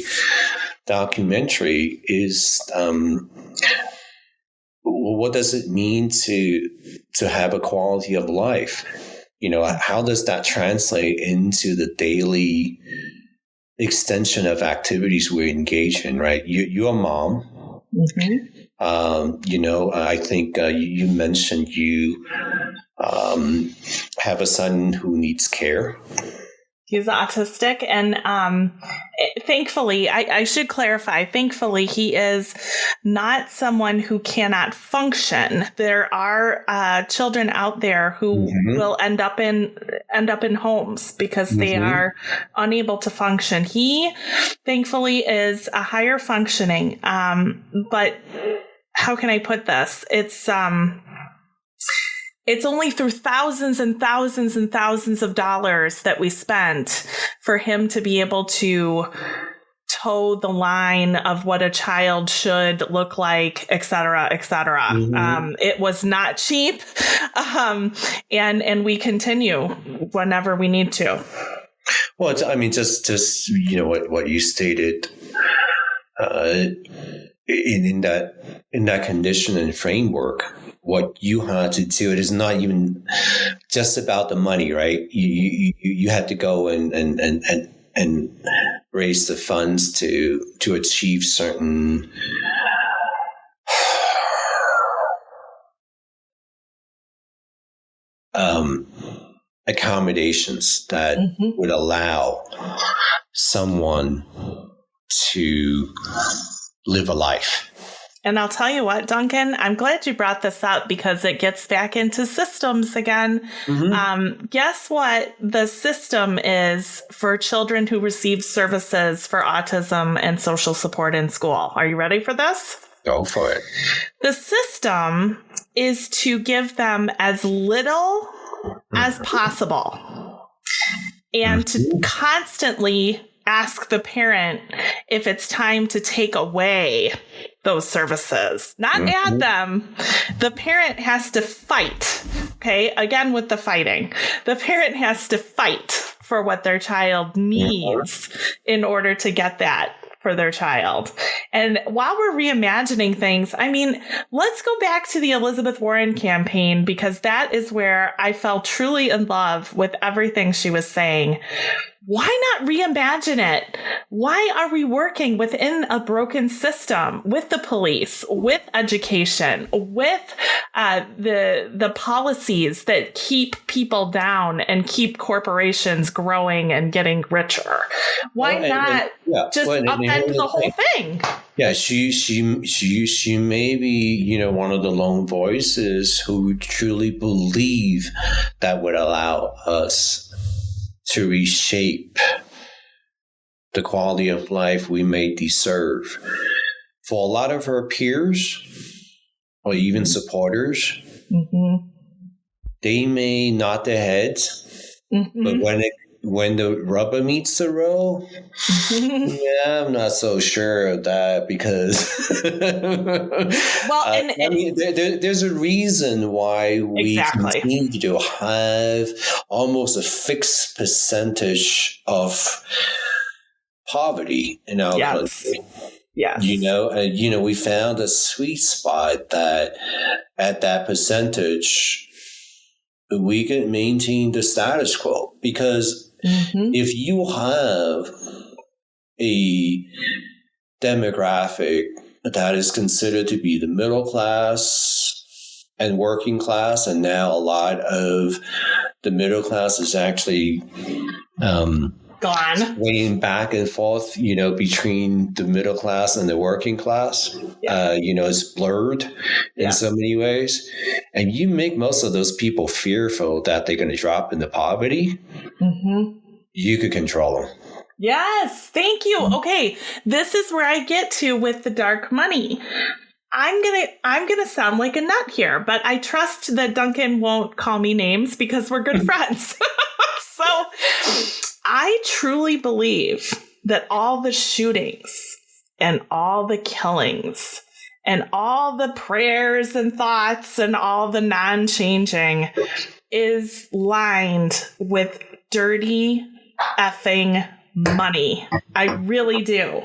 documentary is. What does it mean to have a quality of life? How does that translate into the daily extension of activities we engage in, right? You're a mom. Mm-hmm. I think you mentioned you have a son who needs care. He's autistic, and thankfully, I should clarify, thankfully, he is not someone who cannot function. There are children out there who will end up in homes because they are unable to function. He, thankfully, is a higher functioning, but how can I put this? It's only through thousands and thousands and thousands of dollars that we spent for him to be able to toe the line of what a child should look like, et cetera, et cetera. Mm-hmm. It was not cheap. And we continue whenever we need to. Well, just what you stated, in that condition and framework, what you had to do, it is not even just about the money, right? You had to go and raise the funds to achieve certain accommodations that would allow someone to live a life. And I'll tell you what, Duncan, I'm glad you brought this up, because it gets back into systems again. Mm-hmm. Guess what the system is for children who receive services for autism and social support in school? Are you ready for this? Go for it. The system is to give them as little as possible, and to constantly ask the parent if it's time to take away those services, not add them. The parent has to fight. Okay. Again, with the fighting, the parent has to fight for what their child needs in order to get that for their child. And while we're reimagining things, let's go back to the Elizabeth Warren campaign, because that is where I fell truly in love with everything she was saying. Why not reimagine it? Why are we working within a broken system with the police, with education, with the policies that keep people down and keep corporations growing and getting richer? Why not just upend the whole thing? Yeah, she may be, one of the lone voices who truly believe that would allow us to reshape the quality of life we may deserve. For a lot of her peers, or even supporters, they may nod their heads Mm-hmm. But when the rubber meets the road, yeah, I'm not so sure of that because there's a reason why we continue to have almost a fixed percentage of poverty in our country. Yes. We found a sweet spot that at that percentage we can maintain the status quo, because if you have a demographic that is considered to be the middle class and working class, and now a lot of the middle class is actually gone, swaying back and forth, between the middle class and the working class. It's blurred in so many ways. And you make most of those people fearful that they're going to drop into poverty. You could control them. Yes. Thank you. Okay. This is where I get to with the dark money. I'm gonna sound like a nut here, but I trust that Duncan won't call me names because we're good friends. So I truly believe that all the shootings and all the killings and all the prayers and thoughts and all the non-changing is lined with dirty effing money. I really do.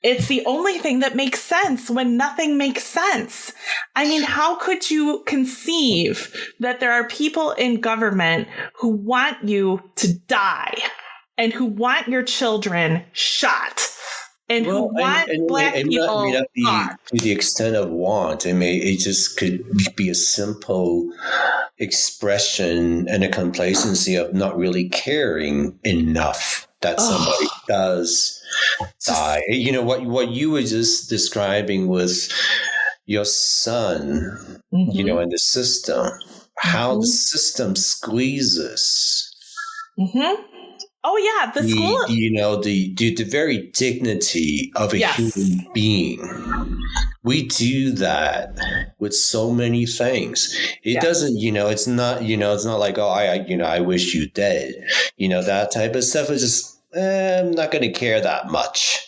It's the only thing that makes sense when nothing makes sense. I mean, how could you conceive that there are people in government who want you to die and who want your children shot and who want black people to the extent of want? It just could be a simple expression and a complacency of not really caring enough that somebody does die. What you were just describing was your son, and the system, how the system squeezes. Oh yeah, the school. The very dignity of a human being. We do that with so many things. It doesn't, it's not like, oh, I wish you dead. That type of stuff is just, I'm not going to care that much.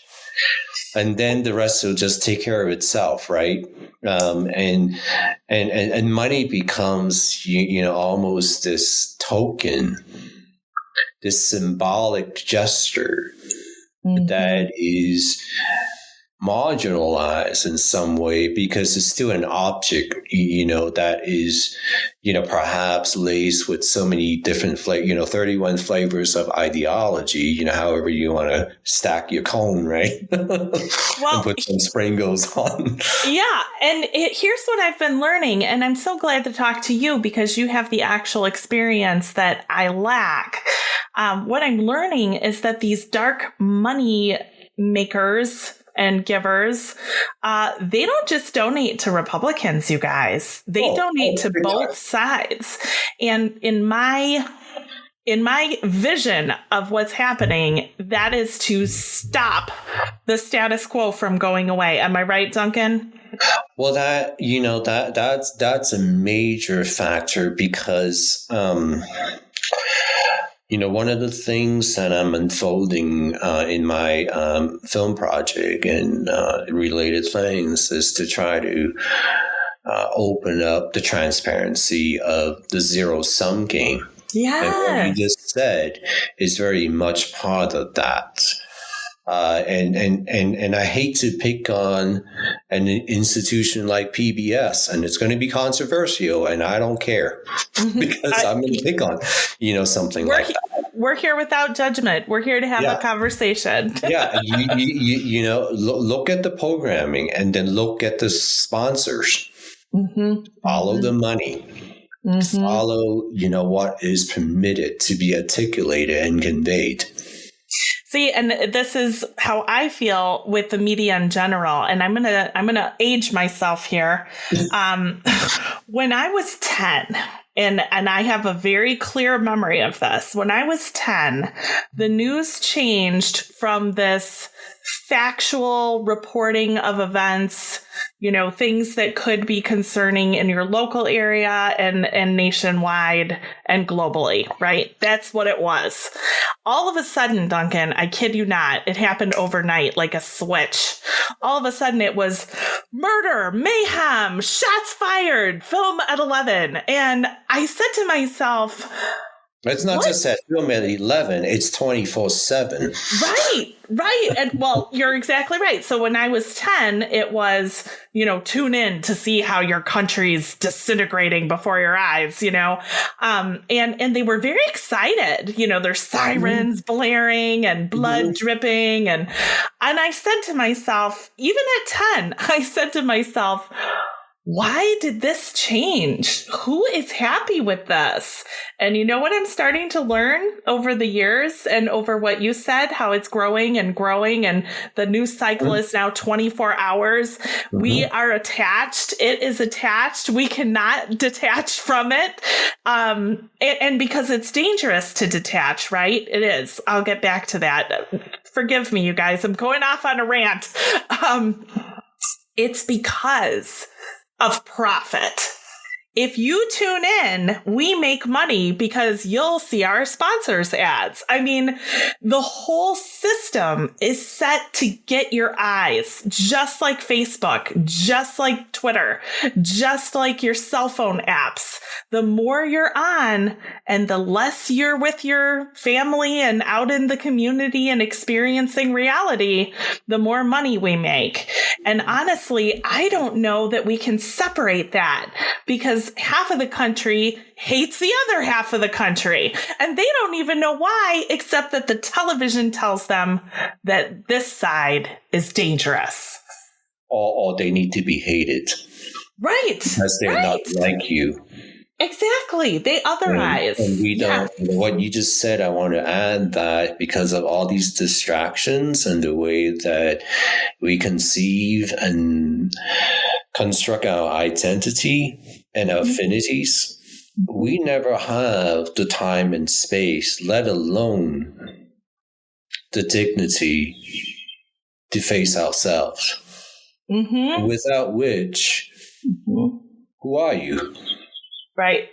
And then the rest will just take care of itself, right? And money becomes, almost this token, this symbolic gesture that is marginalized in some way because it's still an object, that is, perhaps laced with so many different 31 flavors of ideology, however you want to stack your cone, right? And put some sprinkles on. Yeah. And here's what I've been learning. And I'm so glad to talk to you because you have the actual experience that I lack. What I'm learning is that these dark money makers and givers, they don't just donate to Republicans, you guys. They donate to both sides. And in my vision of what's happening, that is to stop the status quo from going away. Am I right, Duncan? Well, that's a major factor because one of the things that I'm unfolding in my film project and related things is to try to open up the transparency of the zero-sum game. Yeah. And what you just said is very much part of that. And I hate to pick on an institution like PBS, and it's going to be controversial, and I don't care because I'm going to pick on, something like that. We're here without judgment. We're here to have a conversation. Look at the programming and then look at the sponsors. Follow the money. Follow, what is permitted to be articulated and conveyed. See, and this is how I feel with the media in general. And I'm gonna age myself here. When I was 10, And I have a very clear memory of this. When I was 10, the news changed from this factual reporting of events, things that could be concerning in your local area and nationwide and globally, right? That's what it was. All of a sudden, Duncan, I kid you not, it happened overnight like a switch. All of a sudden it was murder, mayhem, shots fired, film at 11. And I said to myself, it's not just at film at 11, it's 24/7. Right. And well, you're exactly right. So when I was 10, it was, tune in to see how your country's disintegrating before your eyes, and they were very excited. There's sirens blaring and blood dripping. And I said to myself, even at 10, I said to myself, why did this change? Who is happy with this? And you know what I'm starting to learn over the years and over what you said, how it's growing and the news cycle is now 24 hours. We are attached. It is attached. We cannot detach from it. And because it's dangerous to detach, right? It is. I'll get back to that. Forgive me, you guys. I'm going off on a rant. It's because of profit. If you tune in, we make money because you'll see our sponsors ads. I mean, the whole system is set to get your eyes, just like Facebook, just like Twitter, just like your cell phone apps. The more you're on and the less you're with your family and out in the community and experiencing reality, the more money we make. And honestly, I don't know that we can separate that because half of the country hates the other half of the country. And they don't even know why, except that the television tells them that this side is dangerous. Or they need to be hated. Right. Because they're not like you. Exactly. They otherize. And we don't, what you just said, I want to add that because of all these distractions and the way that we conceive and construct our identity and our affinities, we never have the time and space, let alone the dignity to face ourselves. Without which, who are you? Right.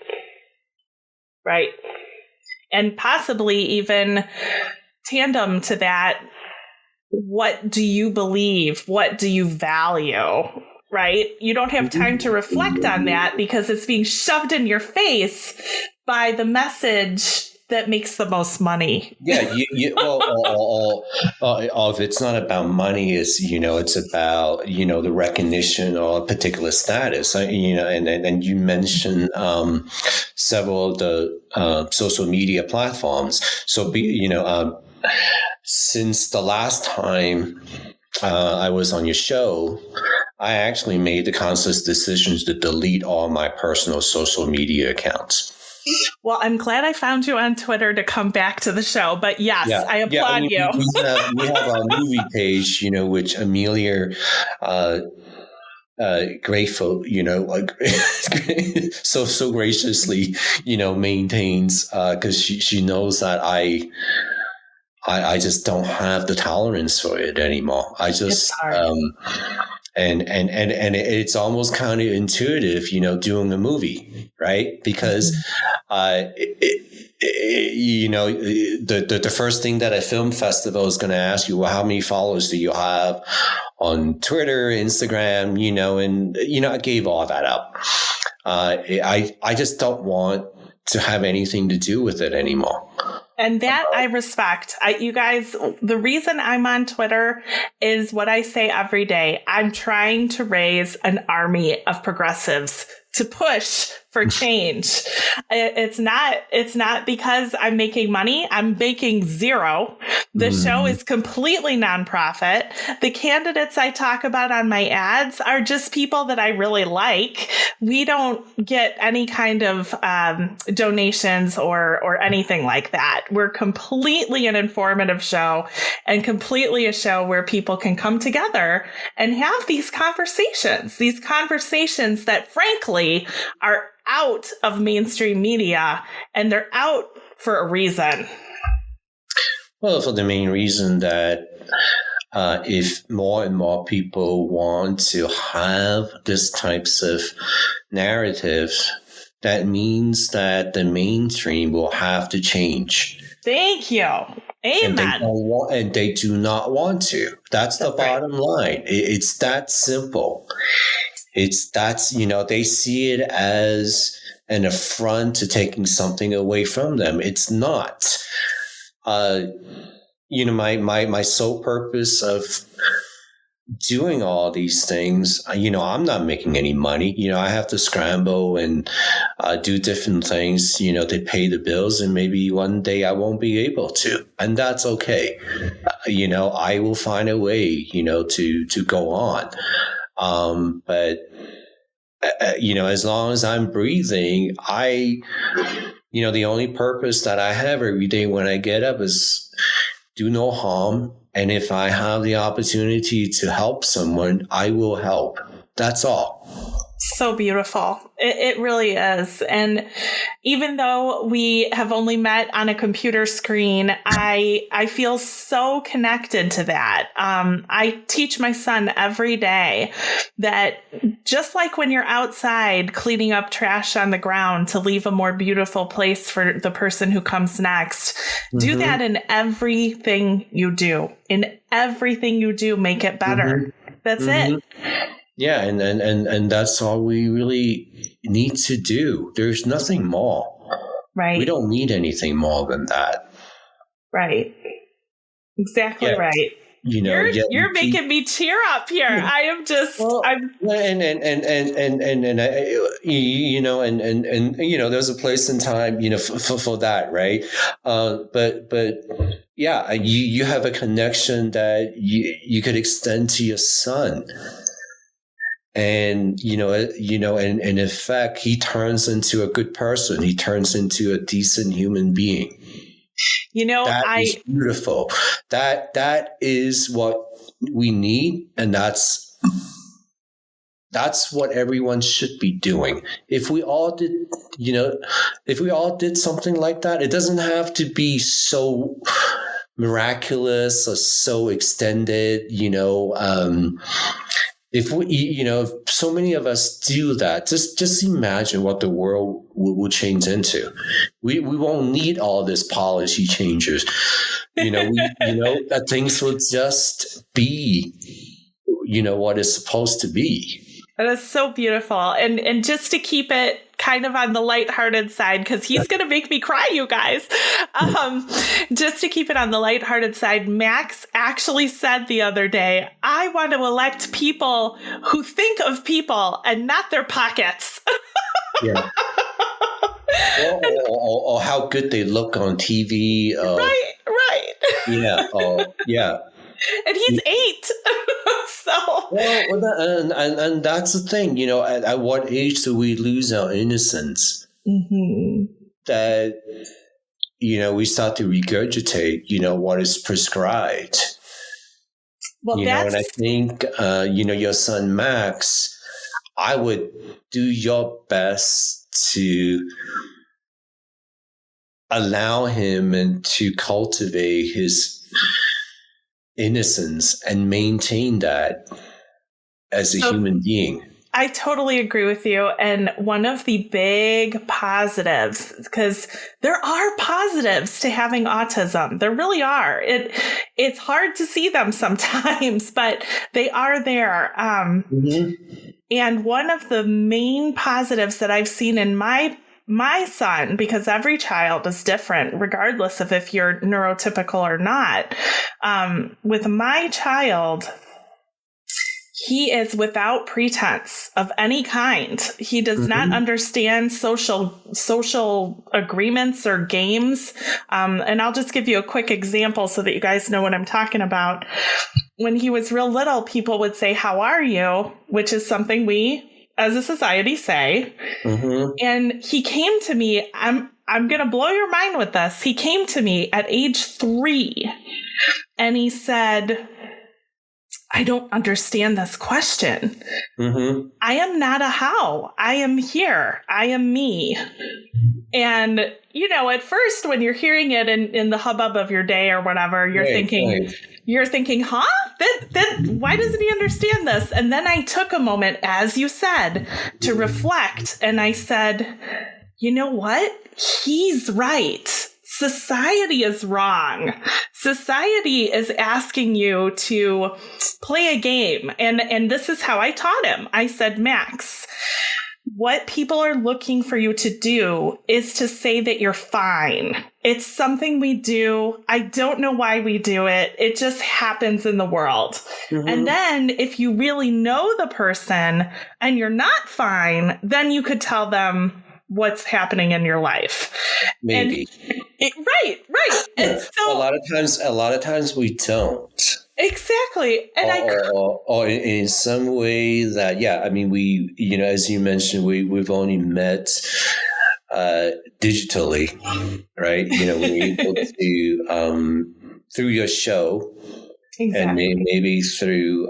And possibly even tandem to that, what do you believe? What do you value? Right? You don't have time to reflect on that because it's being shoved in your face by the message that makes the most money. Yeah, if it's not about money, it's about, the recognition or a particular status, and you mentioned several of the social media platforms. So, since the last time I was on your show, I actually made the conscious decisions to delete all my personal social media accounts. Well, I'm glad I found you on Twitter to come back to the show. But yes, I applaud you. We have our movie page, which Amelia grateful, so graciously, maintains because she knows that I just don't have the tolerance for it anymore. I just and it's almost counterintuitive, doing a movie, right? Because the first thing that a film festival is going to ask you, well, how many followers do you have on Twitter, Instagram, and I gave all that up. I just don't want to have anything to do with it anymore. And that I respect. You guys, the reason I'm on Twitter is what I say every day. I'm trying to raise an army of progressives to push for change. It's not because I'm making money. I'm making zero. The show is completely nonprofit. The candidates I talk about on my ads are just people that I really like. We don't get any kind of donations or anything like that. We're completely an informative show and completely a show where people can come together and have these conversations that frankly are out of mainstream media, and they're out for a reason. Well, for the main reason that if more and more people want to have these types of narratives, that means that the mainstream will have to change. Thank you. Amen. And they do not want to. That's the bottom line. It's that simple. They see it as an affront to taking something away from them. It's not. My sole purpose of doing all these things, I'm not making any money. I have to scramble and do different things, to pay the bills, and maybe one day I won't be able to, and that's okay. I will find a way, to go on. But as long as I'm breathing, the only purpose that I have every day when I get up is do no harm. And if I have the opportunity to help someone, I will help. That's all. So beautiful. It really is. And even though we have only met on a computer screen, I feel so connected to that. I teach my son every day that just like when you're outside cleaning up trash on the ground to leave a more beautiful place for the person who comes next, do that in everything you do. In everything you do, make it better. That's it. Yeah, and that's all we really need to do. There's nothing more. Right. We don't need anything more than that. Right. Exactly right. You're making me tear up here. I am just. There's a place and time, for that, right? But yeah, you have a connection that you could extend to your son. And, and in effect, he turns into a good person. He turns into a decent human being. That is beautiful. That is what we need. And that's what everyone should be doing. If we all did something like that, it doesn't have to be so miraculous or so extended, if we, if so many of us do that, just imagine what the world will change into. We won't need all this policy changes. That things will just be, what it's supposed to be. That is so beautiful. And just to keep it kind of on the lighthearted side, because he's going to make me cry, you guys. Just to keep it on the lighthearted side, Max actually said the other day, I want to elect people who think of people and not their pockets. Yeah. Or how good they look on TV. Right. Yeah. Yeah. And he's 8. And that's the thing, at what age do we lose our innocence? That, we start to regurgitate, what is prescribed. Well, and I think, your son, Max, I would do your best to allow him and to cultivate his innocence and maintain that as a human being. I totally agree with you. And one of the big positives, because there are positives to having autism. There really are. It's hard to see them sometimes, but they are there. And one of the main positives that I've seen in my son, because every child is different, regardless of if you're neurotypical or not. With my child, he is without pretense of any kind. He does not understand social agreements or games. And I'll just give you a quick example so that you guys know what I'm talking about. When he was real little, people would say, "How are you?" which is something we as a society say. And he came to me, I'm going to blow your mind with this. He came to me at age 3 and he said, I don't understand this question. Mm-hmm. I am not a how. I am here. I am me. And, at first when you're hearing it in the hubbub of your day or whatever, you're thinking, huh? That why doesn't he understand this? And then I took a moment, as you said, to reflect. And I said, you know what? He's right. Society is wrong. Society is asking you to play a game. And this is how I taught him. I said, Max, what people are looking for you to do is to say that you're fine. It's something we do. I don't know why we do it. It just happens in the world. Mm-hmm. And then if you really know the person and you're not fine, then you could tell them what's happening in your life. Maybe. Right. And so a lot of times we don't. Exactly. And or in some way that, we, as you mentioned, we've only met digitally, right? We're able to, through your show. Exactly. And maybe through,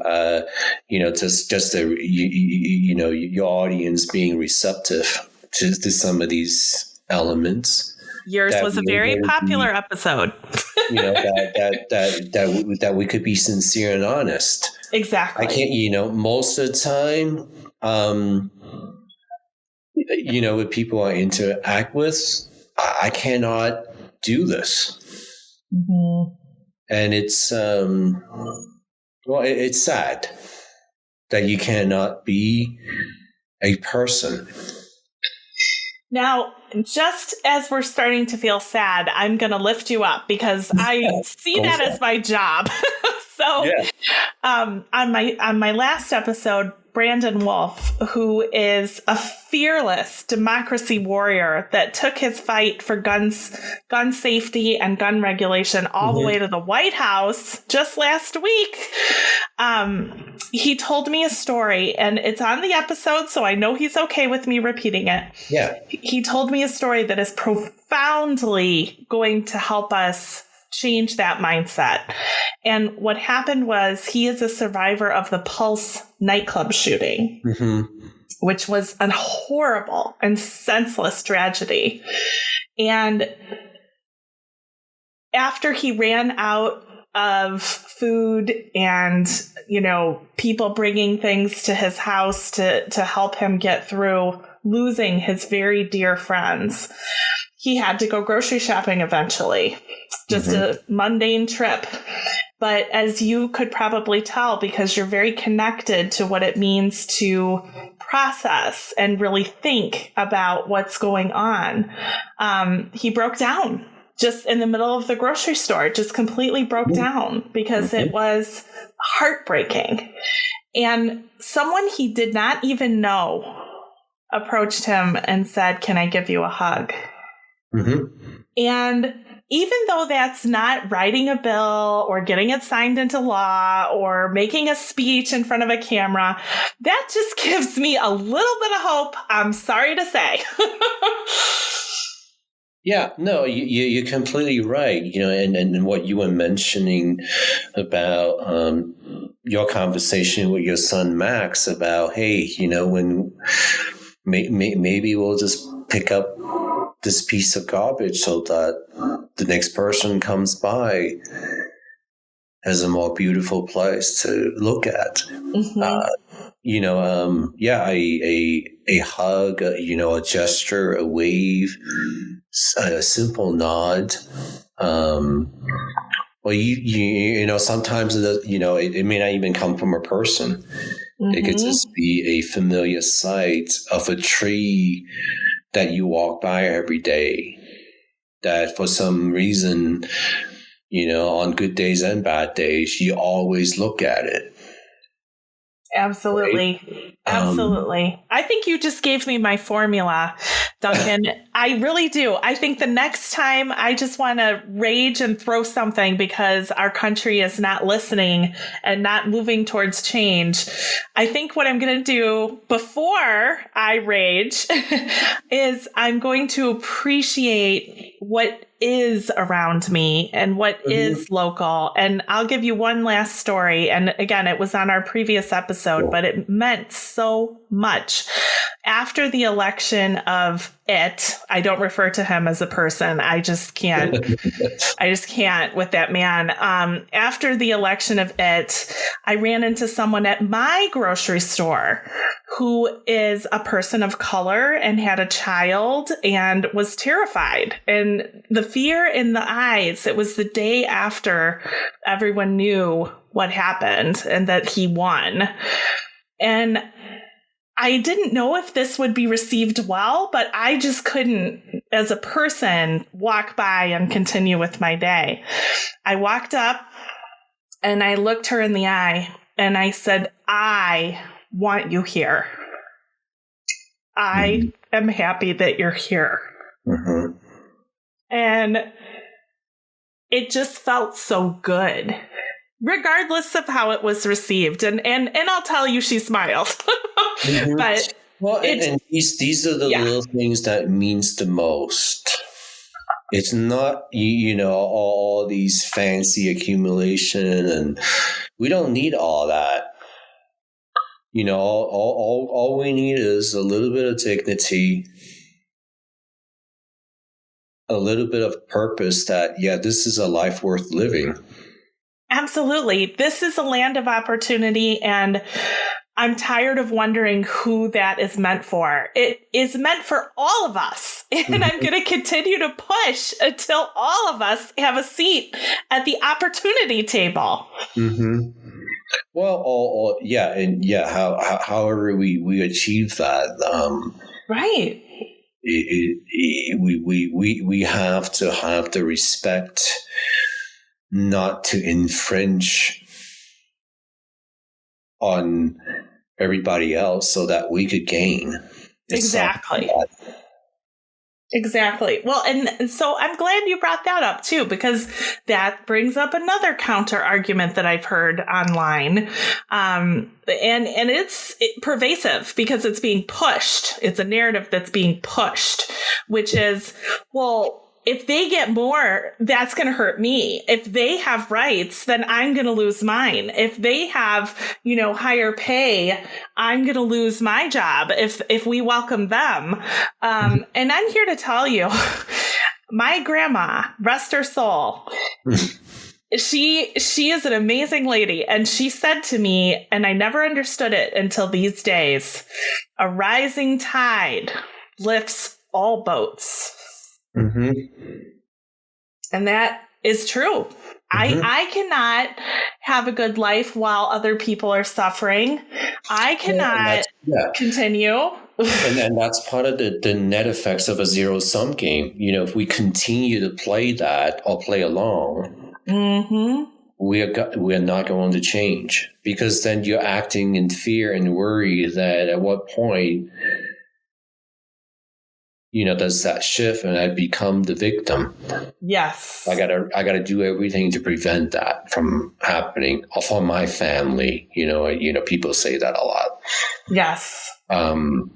just your audience being receptive to some of these elements. Yours was a very popular episode. That we could be sincere and honest. Exactly. I can't, most of the time, with people I interact with, I cannot do this. Mm-hmm. And it's, it's sad that you cannot be a person. Now, just as we're starting to feel sad, I'm going to lift you up because I see that as my job. On my last episode, Brandon Wolf, who is a fearless democracy warrior that took his fight for gun safety and gun regulation all the way to the White House just last week, he told me a story, and it's on the episode, so I know he's okay with me repeating it. Yeah. He told me a story that is profoundly going to help us change that mindset. And what happened was he is a survivor of the Pulse nightclub shooting, which was a horrible and senseless tragedy. And after he ran out of food and, people bringing things to his house to help him get through losing his very dear friends, he had to go grocery shopping eventually. Just a mundane trip. But as you could probably tell, because you're very connected to what it means to process and really think about what's going on, he broke down just in the middle of the grocery store, just completely broke down because it was heartbreaking. And someone he did not even know approached him and said, "Can I give you a hug?" And even though that's not writing a bill or getting it signed into law or making a speech in front of a camera, that just gives me a little bit of hope, I'm sorry to say. Yeah, no, you're completely right. And what you were mentioning about your conversation with your son, Max, about, hey, when maybe we'll just pick up this piece of garbage so that the next person comes by has a more beautiful place to look at. A hug, a gesture, a wave, a simple nod. Sometimes it may not even come from a person. It could just be a familiar sight of a tree that you walk by every day, that for some reason, on good days and bad days, you always look at it. Absolutely. Right? Absolutely. I think you just gave me my formula, Duncan. I really do. I think the next time I just want to rage and throw something because our country is not listening and not moving towards change. I think what I'm going to do before I rage is I'm going to appreciate what is around me and what is local. And I'll give you one last story. And again, it was on our previous episode, but it meant so much. After the election of It, I don't refer to him as a person. I just can't with that man. After the election of It, I ran into someone at my grocery store who is a person of color and had a child and was terrified. And the fear in the eyes, it was the day after everyone knew what happened and that he won. And I didn't know if this would be received well, but I just couldn't, as a person, walk by and continue with my day. I walked up and I looked her in the eye and I said, I want you here. I am happy that you're here. Mm-hmm. And it just felt so good, regardless of how it was received. And I'll tell you, she smiled. Mm-hmm. But and these are the little things that means the most. It's not, all these fancy accumulation, and we don't need all that. All we need is a little bit of dignity, a little bit of purpose that, this is a life worth living. Absolutely. This is a land of opportunity, and I'm tired of wondering who that is meant for. It is meant for all of us. And I'm going to continue to push until all of us have a seat at the opportunity table. Mm-hmm. Well, however we achieve that. Right. We have to have the respect not to infringe on everybody else so that we could gain. Exactly. Exactly. Well, and so I'm glad you brought that up too, because that brings up another counter argument that I've heard online. And it's pervasive because it's being pushed. It's a narrative that's being pushed, which is, well, if they get more, that's going to hurt me. If they have rights, then I'm going to lose mine. If they have, higher pay, I'm going to lose my job if we welcome them. And I'm here to tell you, my grandma, rest her soul, she is an amazing lady. And she said to me, and I never understood it until these days, a rising tide lifts all boats. Mm-hmm. And that is true. Mm-hmm. I cannot have a good life while other people are suffering. I cannot continue. And then that's part of the net effects of a zero-sum game. If we continue to play that or play along, we are not going to change, because then you're acting in fear and worry that at what point does that shift and I become the victim? Yes. I gotta do everything to prevent that from happening for my family. People say that a lot. Yes. And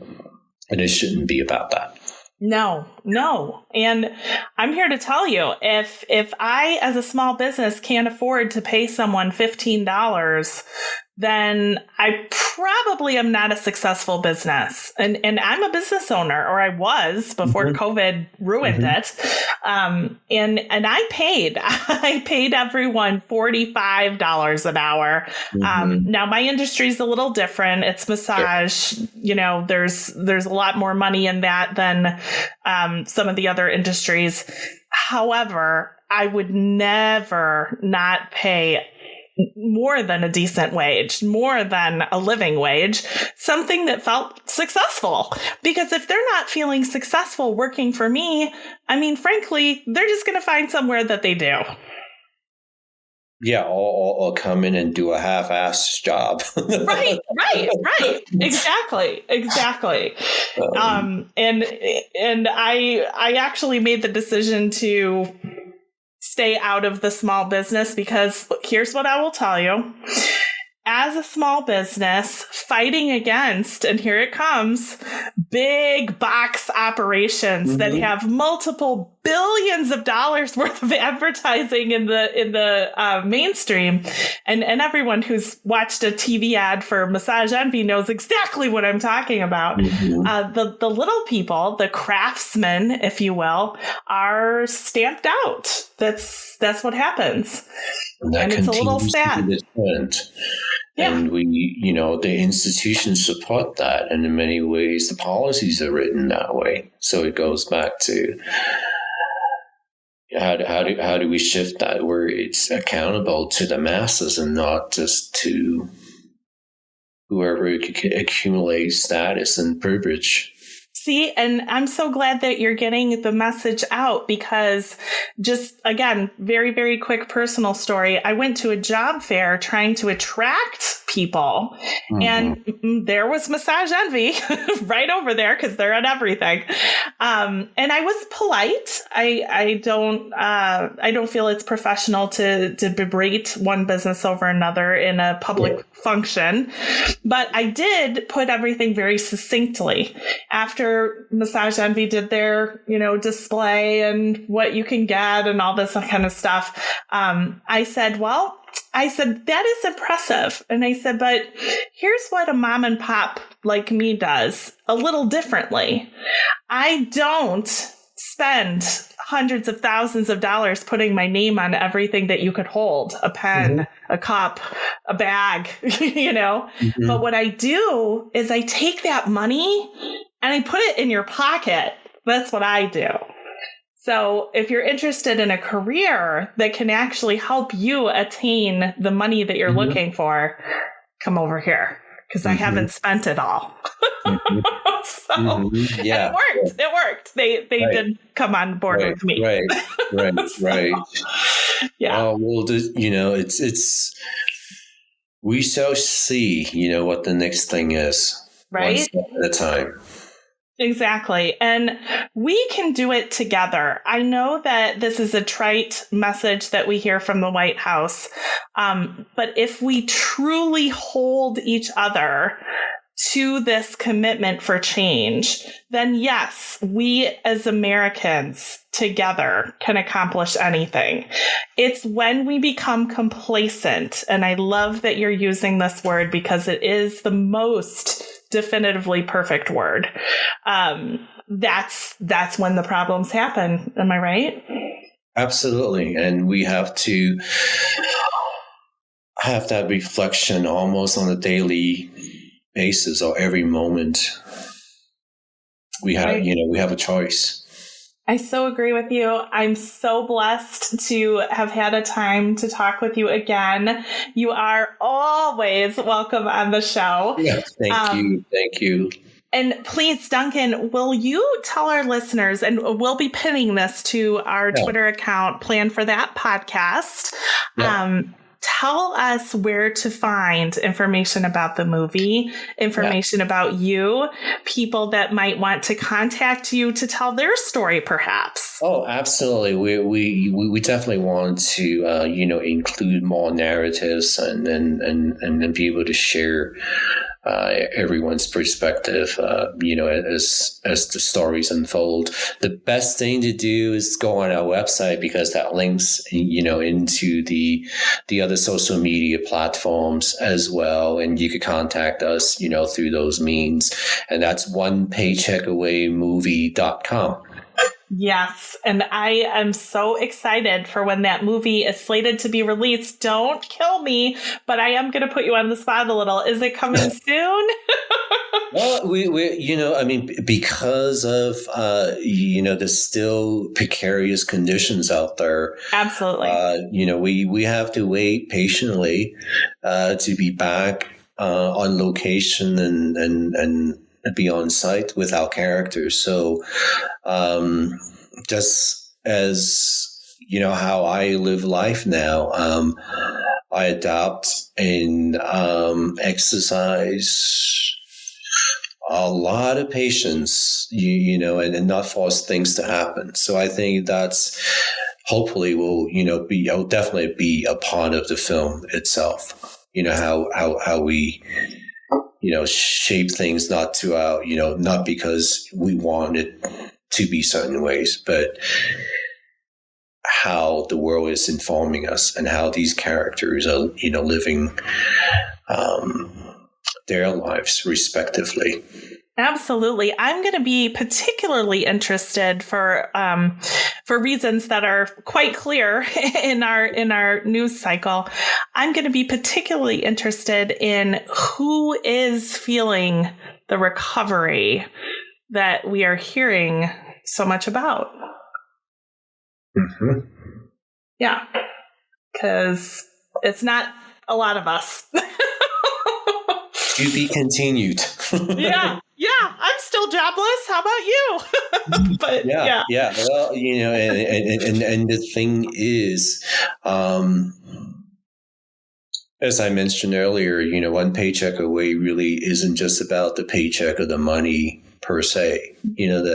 it shouldn't be about that. No. And I'm here to tell you, if I, as a small business, can't afford to pay someone $15, then I probably am not a successful business. And I'm a business owner, or I was before COVID ruined it. And I paid everyone $45 an hour. Now my industry is a little different. It's massage. Sure. There's a lot more money in that than some of the other industries. However, I would never not pay more than a decent wage, more than a living wage, something that felt successful. Because if they're not feeling successful working for me, frankly, they're just going to find somewhere that they do. Yeah, or come in and do a half-assed job. Right. Exactly. And I actually made the decision to stay out of the small business, because here's what I will tell you. as a small business fighting against, and here it comes, big box operations that have multiple billions of dollars worth of advertising in the mainstream, and everyone who's watched a TV ad for Massage Envy knows exactly what I'm talking about. The little people, the craftsmen, if you will, are stamped out. That's what happens, and it's a little sad. And we, the institutions support that. And in many ways, the policies are written that way. So it goes back to how do we shift that where it's accountable to the masses and not just to whoever accumulates status and privilege. See, and I'm so glad that you're getting the message out, because just, again, very, very quick personal story. I went to a job fair trying to attract people, and there was Massage Envy right over there, because they're at everything. And I was polite. I don't feel it's professional to berate one business over another in a public function, but I did put everything very succinctly. After Massage Envy did their, display and what you can get and all this kind of stuff, I said, that is impressive. And I said, but here's what a mom and pop like me does a little differently. I don't spend hundreds of thousands of dollars putting my name on everything that you could hold, a pen, a cup, a bag, But what I do is I take that money and I put it in your pocket. That's what I do. So if you're interested in a career that can actually help you attain the money that you're looking for, come over here, because I haven't spent it all. So it worked. They did come on board with me. Right. Yeah. Well, it's we shall see, what the next thing is. Right. One step at a time. Exactly. And we can do it together. I know that this is a trite message that we hear from the White House. But if we truly hold each other to this commitment for change, then yes, we as Americans together can accomplish anything. It's when we become complacent, and I love that you're using this word because it is the most definitively perfect word. That's when the problems happen. Am I right? Absolutely. And we have to have that reflection almost on a daily basis or every moment. We have a choice. I so agree with you. I'm so blessed to have had a time to talk with you again. You are always welcome on the show. Yes, thank you. And please, Duncan, will you tell our listeners, and we'll be pinning this to our Twitter account, Plan for That podcast. Tell us where to find information about the movie, information about you, people that might want to contact you to tell their story, perhaps. Oh, absolutely. We definitely want to, include more narratives and be able to share everyone's perspective, as the stories unfold. The best thing to do is go on our website, because that links, into the other social media platforms as well. And you could contact us, through those means. And that's onepaycheckawaymovie.com. Yes. And I am so excited for when that movie is slated to be released. Don't kill me, but I am going to put you on the spot a little. Is it coming soon? Well, we because of, the still precarious conditions out there. Absolutely. We have to wait patiently to be back on location and be on site with our characters. So just as, how I live life now, I adapt and exercise a lot of patience, and not force things to happen. So I think that's hopefully will definitely be a part of the film itself. how we, shape things not to not because we want it to be certain ways, but how the world is informing us and how these characters are, living their lives respectively. Absolutely. I'm going to be particularly interested for reasons that are quite clear in our news cycle. I'm going to be particularly interested in who is feeling the recovery that we are hearing so much about. Mm-hmm. Yeah, because it's not a lot of us. To be continued. Yeah, I'm still jobless. How about you? But yeah. Well, and the thing is, as I mentioned earlier, one paycheck away really isn't just about the paycheck or the money per se.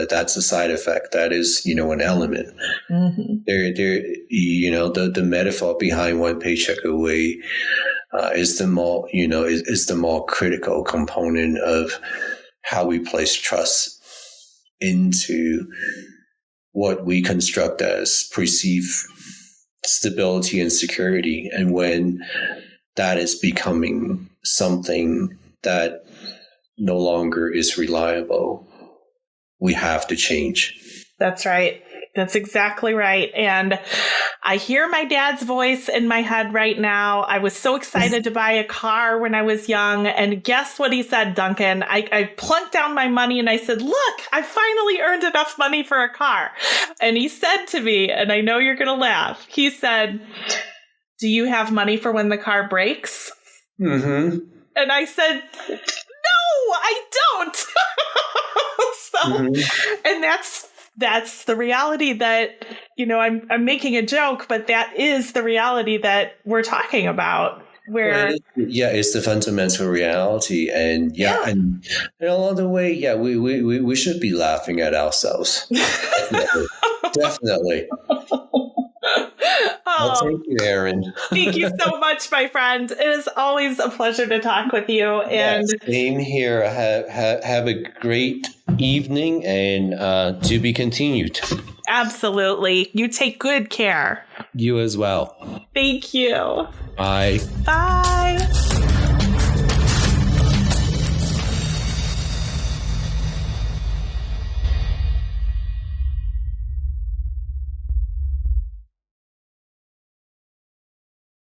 That's a side effect. That is, an element. Mm-hmm. The metaphor behind one paycheck away is the more critical component of how we place trust into what we construct as perceived stability and security. And when that is becoming something that no longer is reliable, we have to change. That's right. That's exactly right. And I hear my dad's voice in my head right now. I was so excited to buy a car when I was young. And guess what he said, Duncan? I plunked down my money and I said, look, I finally earned enough money for a car. And he said to me, and I know you're going to laugh, he said, do you have money for when the car breaks? Mm-hmm. And I said, no, I don't. And that's the reality that, I'm making a joke, but that is the reality that we're talking about. Where it's the fundamental reality, and and along the way, we should be laughing at ourselves. Definitely. Well, thank you, Erin. Thank you so much, my friend. It is always a pleasure to talk with you. And same here. Have a great evening, and to be continued. Absolutely. You take good care. You as well. Thank you. Bye. Bye.